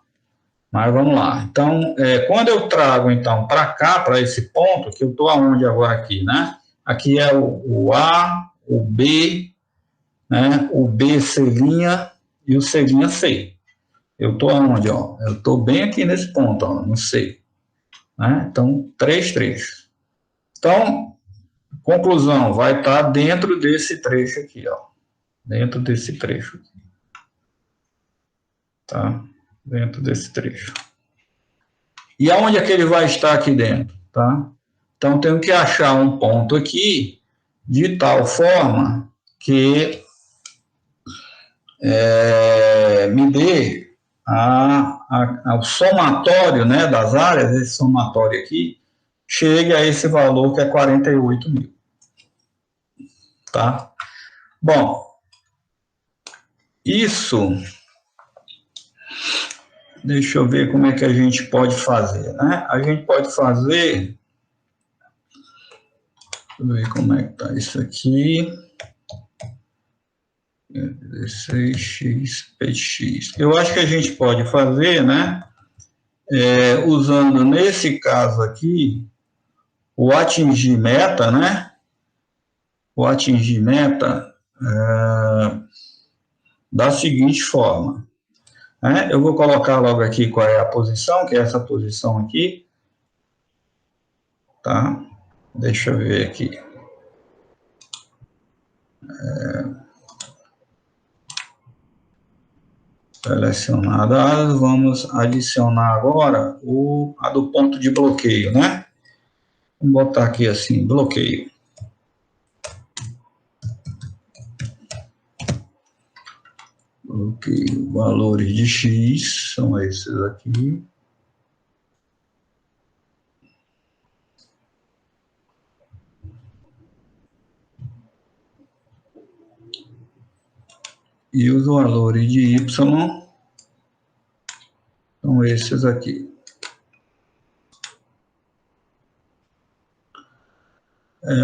Mas vamos lá. Então, quando eu trago, então, para cá, para esse ponto, que eu estou aonde agora aqui, né? Aqui é o A, o B, né? O B C' e o C'. Eu estou aonde, ó? Eu estou bem aqui nesse ponto, ó, no C. Né? Então, 3 trechos. Então, conclusão, vai estar dentro desse trecho aqui, ó. Dentro desse trecho. Tá? Dentro desse trecho. E aonde é que ele vai estar aqui dentro? Tá? Então, tenho que achar um ponto aqui de tal forma que me dê o somatório, né, das áreas, esse somatório aqui, chegue a esse valor que é 48 mil. Tá? Bom, isso, deixa eu ver como é que a gente pode fazer, né? A gente pode fazer, deixa eu ver como é que tá isso aqui, 16xpx. Eu acho que a gente pode fazer, né? Usando nesse caso aqui, o atingir meta, né? O atingir meta da seguinte forma. Né? Eu vou colocar logo aqui qual é a posição, que é essa posição aqui. Tá? Deixa eu ver aqui. Selecionada, vamos adicionar agora a do ponto de bloqueio, né? Vamos botar aqui assim, bloqueio. Bloqueio, valores de X, são esses aqui. E os valores de Y são esses aqui.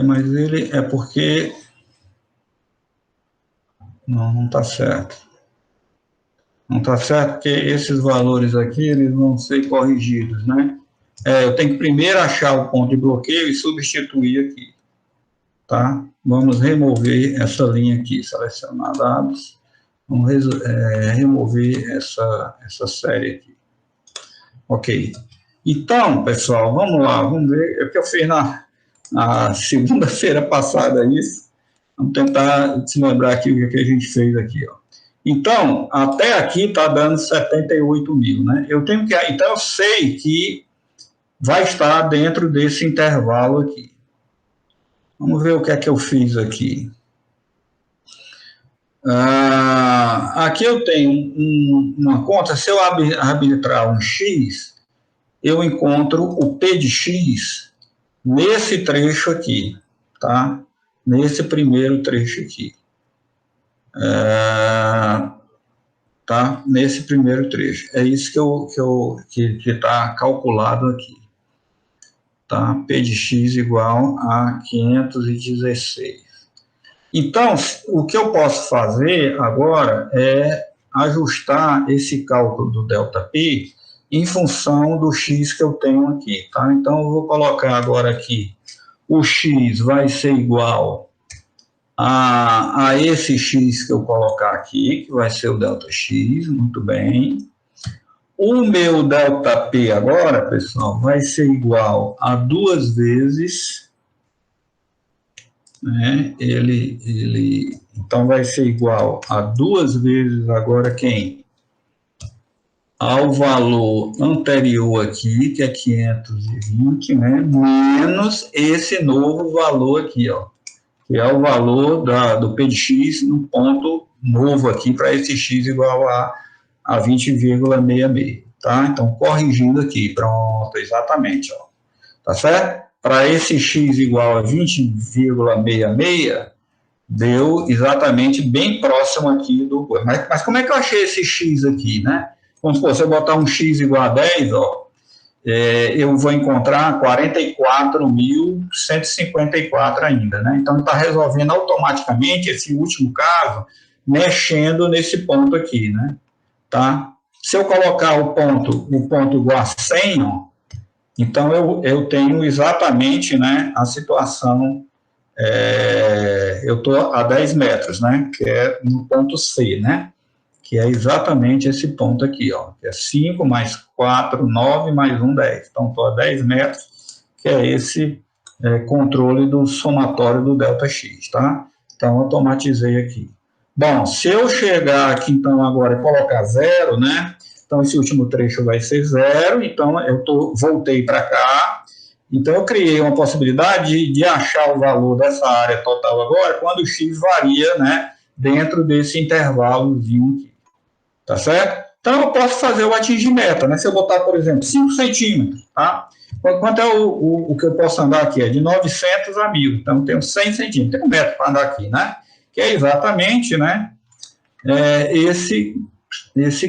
Mas ele é porque Não está certo. Não está certo porque esses valores aqui, eles vão ser corrigidos, né? Eu tenho que primeiro achar o ponto de bloqueio e substituir aqui, tá? Vamos remover essa linha aqui, selecionar dados. Vamos remover essa série aqui. Ok. Então, pessoal, vamos lá, vamos ver. É o que eu fiz na segunda-feira passada isso. Vamos tentar se lembrar aqui o que a gente fez aqui, ó. Então, até aqui está dando 78 mil, né? Então, eu sei que vai estar dentro desse intervalo aqui. Vamos ver o que é que eu fiz aqui. Aqui eu tenho uma conta, se eu arbitrar um X, eu encontro o P de X nesse trecho aqui, tá? Nesse primeiro trecho aqui. Tá? Nesse primeiro trecho. É isso que está calculado aqui. Tá? P de X igual a 516. Então, o que eu posso fazer agora é ajustar esse cálculo do ΔP em função do X que eu tenho aqui. Tá? Então, eu vou colocar agora aqui, o X vai ser igual a esse X que eu colocar aqui, que vai ser o ΔX, muito bem. O meu ΔP agora, pessoal, vai ser igual a 2 vezes, né? Então vai ser igual a 2 vezes agora quem? Ao valor anterior aqui, que é 520, né? Menos esse novo valor aqui, ó, que é o valor do P de X no ponto novo aqui para esse X igual a 20,66, tá? Então, corrigindo aqui, pronto, exatamente, ó, tá certo? Para esse X igual a 20,66, deu exatamente bem próximo aqui do... Mas como é que eu achei esse X aqui, né? Vamos supor, se eu botar um X igual a 10, ó, eu vou encontrar 44.154 ainda, né? Então, está resolvendo automaticamente esse último caso, mexendo nesse ponto aqui, né? Tá? Se eu colocar o ponto igual a 100, ó, então eu tenho exatamente, né, a situação, eu estou a 10 metros, né? Que é no ponto C, né? Que é exatamente esse ponto aqui, ó, que é 5 mais 4, 9 mais 1, 10. Então, estou a 10 metros, que é esse controle do somatório do ΔX, tá? Então, automatizei aqui. Bom, se eu chegar aqui, então, agora e colocar 0, né? Então, esse último trecho vai ser 0, então, voltei para cá. Então, eu criei uma possibilidade de achar o valor dessa área total agora, quando o X varia, né? Dentro desse intervalozinho aqui. Tá certo? Então, eu posso fazer o atingir meta, né? Se eu botar, por exemplo, 5 centímetros, tá? Quanto é o que eu posso andar aqui? É de 900 a 1.000. Então, eu tenho 100 centímetros. Tem 1 metro para andar aqui, né? Que é exatamente, né? Esse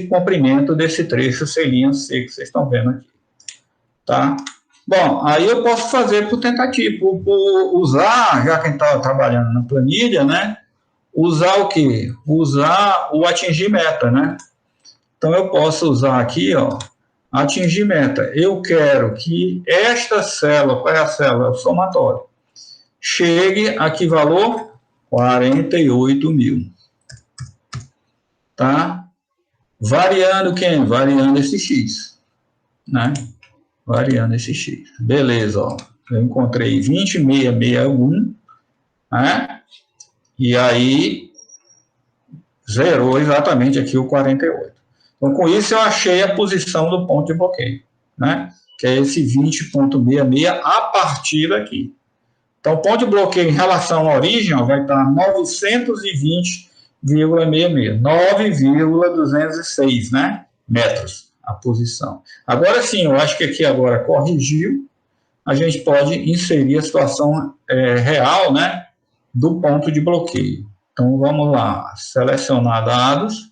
comprimento desse trecho C' C que vocês estão vendo aqui. Tá? Bom, aí eu posso fazer por tentativa, por usar, já que a gente está trabalhando na planilha, né? Usar o quê? Usar o atingir meta, né? Então, eu posso usar aqui, ó, atingir meta. Eu quero que esta célula, qual é a célula? O somatório. Chegue a que valor? 48 mil. Tá? Variando quem? Variando esse X. Né? Variando esse X. Beleza, ó. Eu encontrei 20,661, né? E aí, zerou exatamente aqui o 48. Então, com isso, eu achei a posição do ponto de bloqueio, né? Que é esse 20,66 a partir daqui. Então, o ponto de bloqueio em relação à origem, ó, vai estar 920,66, 9,206, né? Metros a posição. Agora sim, eu acho que aqui agora corrigiu, a gente pode inserir a situação real, né? Do ponto de bloqueio. Então, vamos lá, selecionar dados,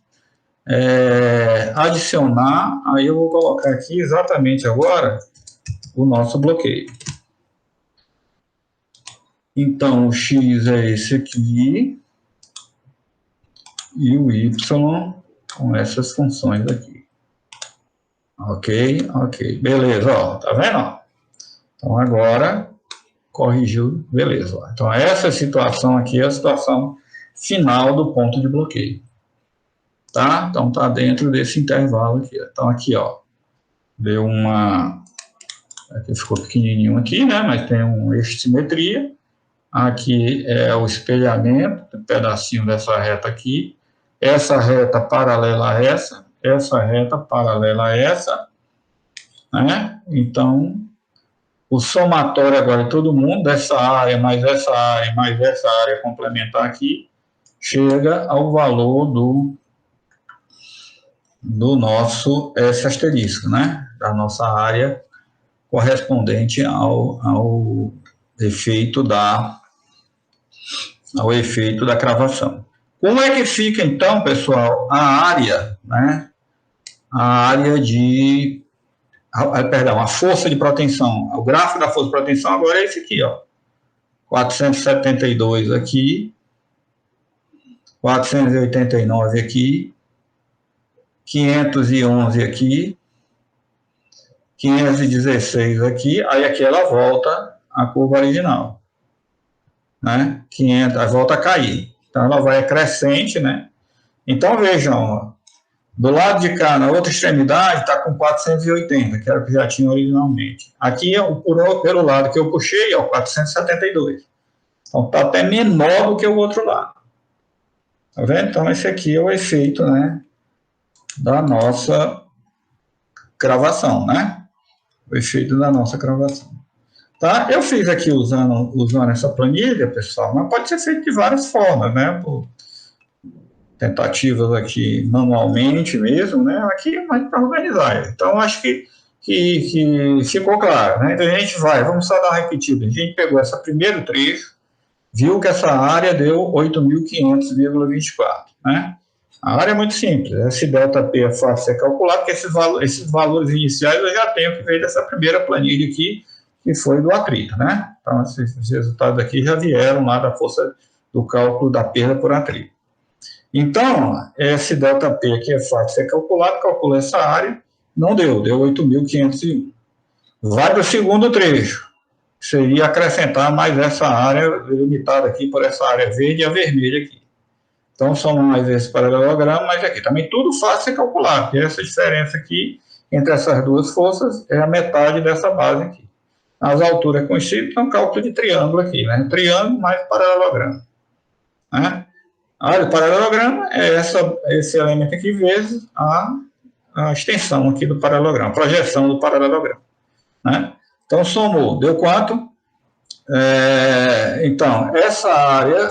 adicionar, aí eu vou colocar aqui exatamente agora o nosso bloqueio. Então, o X é esse aqui, e o y com essas funções aqui. Ok, beleza, ó, tá vendo? Ó? Então agora corrigiu, beleza. Ó. Então essa situação aqui é a situação final do ponto de bloqueio. Tá? Então tá dentro desse intervalo aqui. Então aqui, ó, deu uma... Aqui ficou pequenininho aqui, né? Mas tem um eixo de simetria. Aqui é o espelhamento, um pedacinho dessa reta aqui. Essa reta paralela a essa reta paralela a essa, né? Então, o somatório agora de todo mundo, dessa área mais essa área mais essa área complementar aqui, chega ao valor do nosso S asterisco, né? Da nossa área correspondente ao efeito da cravação. Como é que fica, então, pessoal, a área, né? A área de... Perdão, a força de proteção. O gráfico da força de proteção agora é esse aqui, ó. 472 aqui, 489 aqui, 511 aqui, 516 aqui, aí aqui ela volta à curva original, né? 500, volta a cair. Então ela vai crescente, né? Então vejam, ó, do lado de cá, na outra extremidade, está com 480, que era o que já tinha originalmente. Aqui, pelo lado que eu puxei, ó, 472. Então está até menor do que o outro lado. Tá vendo? Então esse aqui é o efeito, né, da nossa cravação, né? O efeito da nossa cravação. Tá? Eu fiz aqui usando essa planilha, pessoal, mas pode ser feito de várias formas, né? Por tentativas aqui manualmente mesmo, né? Aqui mais para organizar. Então, acho que ficou claro, né? Então, a gente vamos só dar uma repetida. A gente pegou esse primeiro trecho, viu que essa área deu 8.500,24, né? A área é muito simples. Esse ΔP é fácil de ser calculado, porque esses valores iniciais eu já tenho que ver dessa primeira planilha aqui, que foi do atrito, né? Então, esses resultados aqui já vieram lá da força do cálculo da perda por atrito. Então, esse ΔP aqui é fácil de ser calculado, calcula essa área, não deu 8.501. Vai para o segundo trecho, seria acrescentar mais essa área limitada aqui por essa área verde e a vermelha aqui. Então, soma mais esse paralelogramo, mas aqui também tudo fácil de ser calculado, porque essa diferença aqui entre essas duas forças é a metade dessa base aqui. As alturas conhecidas, então, cálculo de triângulo aqui, né? Triângulo mais paralelogramo. Né? O paralelogramo é esse elemento aqui vezes a extensão aqui do paralelogramo, a projeção do paralelogramo. Né? Então, somou, deu quanto? Então, essa área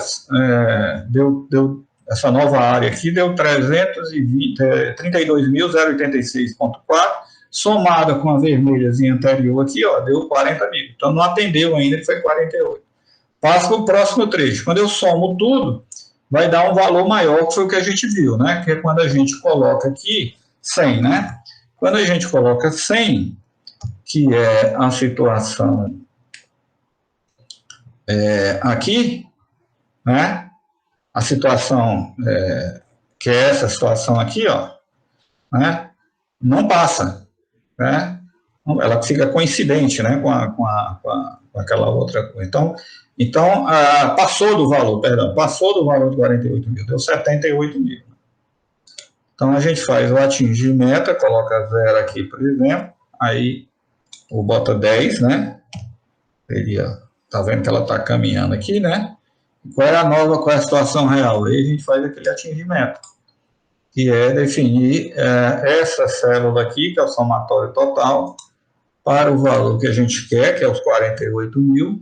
essa nova área aqui deu 32.086,4, somada com a vermelhazinha anterior aqui, ó, deu 40 mil. Então, não atendeu ainda, que foi 48. Passo para o próximo trecho. Quando eu somo tudo, vai dar um valor maior, que foi o que a gente viu, né? Que é quando a gente coloca aqui 100, né? Quando a gente coloca 100, que é a situação aqui, né? A situação que é essa situação aqui, ó, né? Não passa, né? Ela fica coincidente, né? Com aquela outra coisa. Então passou do valor de 48 mil, deu 78 mil. Então a gente faz o atingir meta, coloca 0 aqui, por exemplo, aí ou bota 10, né? Tá vendo que ela está caminhando aqui, né? Qual é a situação real? Aí a gente faz aquele atingimento, que é definir essa célula aqui, que é o somatório total, para o valor que a gente quer, que é os 48 mil,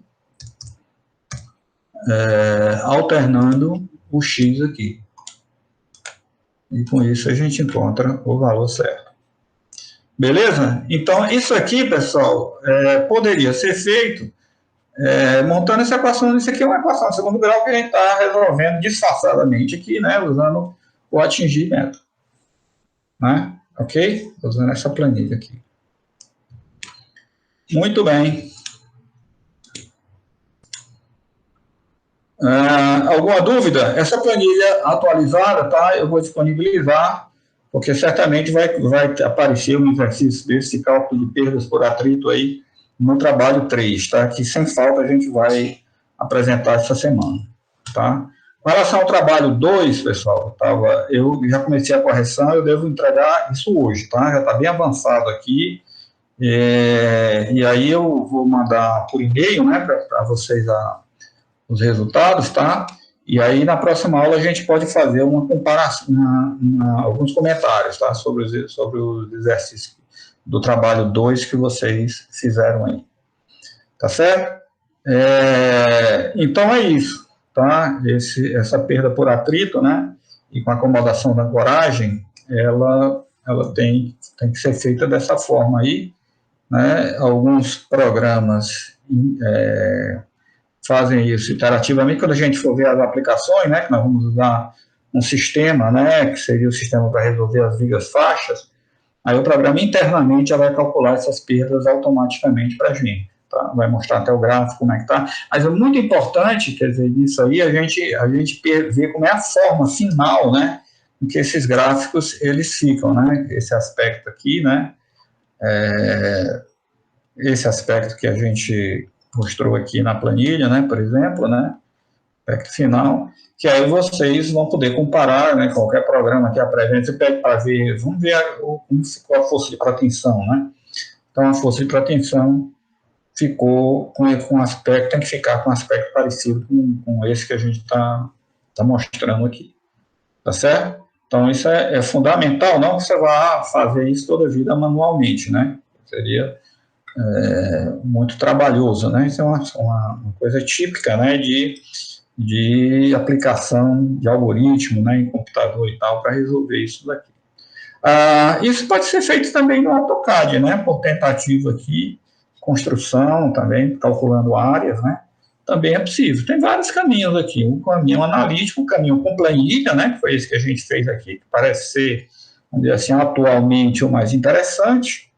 alternando o X aqui. E com isso a gente encontra o valor certo. Beleza? Então, isso aqui, pessoal, poderia ser feito montando essa equação. Isso aqui é uma equação de segundo grau que a gente está resolvendo disfarçadamente aqui, né, usando o atingir meta. Né? Ok? Usando essa planilha aqui. Muito bem. Alguma dúvida? Essa planilha atualizada, tá? Eu vou disponibilizar, porque certamente vai aparecer um exercício desse cálculo de perdas por atrito aí no trabalho 3, tá? Que sem falta a gente vai apresentar essa semana, tá? Com relação ao trabalho 2, pessoal, eu já comecei a correção, eu devo entregar isso hoje, tá? Já está bem avançado aqui, e aí eu vou mandar por e-mail, né, para vocês os resultados, tá? E aí na próxima aula a gente pode fazer uma comparação, alguns comentários, tá? Sobre os exercícios do trabalho 2 que vocês fizeram aí, tá certo? Então é isso, tá? Essa perda por atrito, né? E com acomodação da ancoragem, ela tem que ser feita dessa forma aí, né? Alguns programas fazem isso iterativamente. Quando a gente for ver as aplicações, né, que nós vamos usar um sistema, né, que seria o sistema para resolver as vigas faixas, aí o programa internamente já vai calcular essas perdas automaticamente para a gente, tá? Vai mostrar até o gráfico como é que está. Mas é muito importante, quer dizer, nisso aí a gente ver como é a forma final, né, em que esses gráficos eles ficam, né, esse aspecto aqui, né, esse aspecto que a gente mostrou aqui na planilha, né, por exemplo, né, aspecto final, que aí vocês vão poder comparar, né, qualquer programa que apresente, você pede para ver, vamos ver como ficou a força de proteção, né, então a força de proteção ficou com aspecto, tem que ficar com aspecto parecido com esse que a gente está mostrando aqui, tá certo? Então isso é fundamental, não que você vá fazer isso toda a vida manualmente, né, seria muito trabalhoso, né? Isso é uma coisa típica, né, de aplicação de algoritmo, né, em computador e tal, para resolver isso daqui. Isso pode ser feito também no AutoCAD, né, por tentativa aqui, construção também, calculando áreas, né, também é possível. Tem vários caminhos aqui, um caminho analítico, um caminho com planilha, né, que foi esse que a gente fez aqui, que parece ser, vamos dizer assim, atualmente o mais interessante,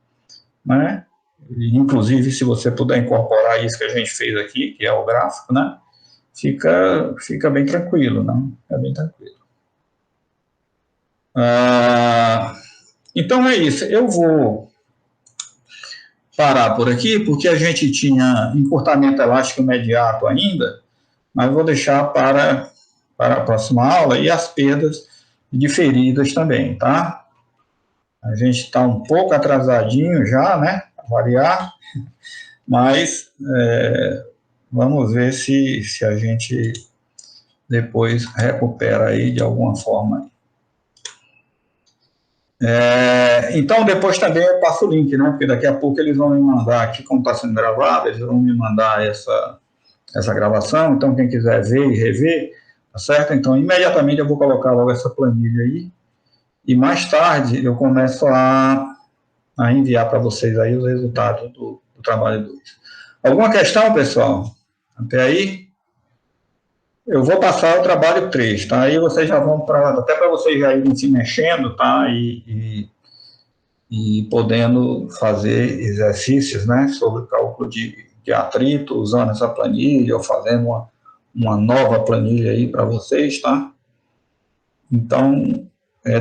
né, inclusive se você puder incorporar isso que a gente fez aqui, que é o gráfico, né, fica bem tranquilo, né? É bem tranquilo. Então é isso. Eu vou parar por aqui, porque a gente tinha encurtamento elástico imediato ainda, mas vou deixar para a próxima aula e as perdas diferidas também, tá? A gente está um pouco atrasadinho já, né? Para variar, mas vamos ver se a gente depois recupera aí de alguma forma. Então, depois também eu passo o link, né? Porque daqui a pouco eles vão me mandar aqui, como está sendo gravado, eles vão me mandar essa gravação. Então, quem quiser ver e rever, tá certo? Então, imediatamente eu vou colocar logo essa planilha aí. E mais tarde eu começo a enviar para vocês aí os resultados do trabalho 2. Alguma questão, pessoal? Até aí? Eu vou passar o trabalho 3, tá? Aí vocês já vão até para vocês já irem se mexendo, tá? E podendo fazer exercícios, né? Sobre cálculo de atrito, usando essa planilha, ou fazendo uma nova planilha aí para vocês, tá? Então,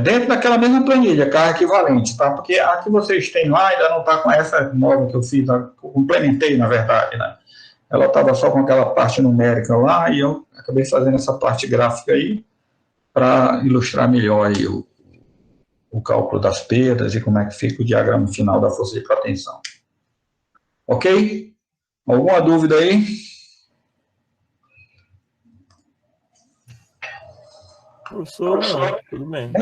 dentro daquela mesma planilha, carga equivalente, tá? Porque a que vocês têm lá ainda não está com essa nova que eu fiz, complementei, na verdade, né? Ela estava só com aquela parte numérica lá e eu acabei fazendo essa parte gráfica aí para ilustrar melhor aí o cálculo das perdas e como é que fica o diagrama final da força de proteção. Ok? Alguma dúvida aí? Professor, não, tudo bem.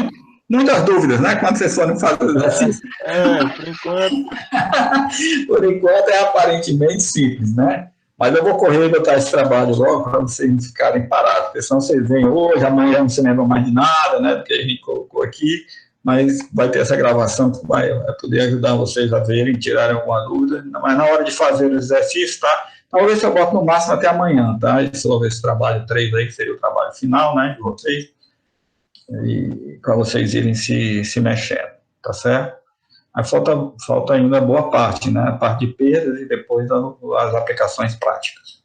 Muitas dúvidas, né? Quando vocês forem fazer o exercício. Por enquanto. Por enquanto é aparentemente simples, né? Mas eu vou correr e botar esse trabalho logo para vocês não ficarem parados, porque senão vocês vêm hoje, amanhã não se lembram mais de nada, né? Do que a gente colocou aqui, mas vai ter essa gravação que vai poder ajudar vocês a verem, tirarem alguma dúvida. Mas na hora de fazer o exercício, tá? Talvez eu boto no máximo até amanhã, tá? Esse trabalho 3 aí, que seria o trabalho final, né? De vocês. E para vocês irem se mexendo, tá certo? Aí falta ainda boa parte, né? A parte de perdas e depois as aplicações práticas.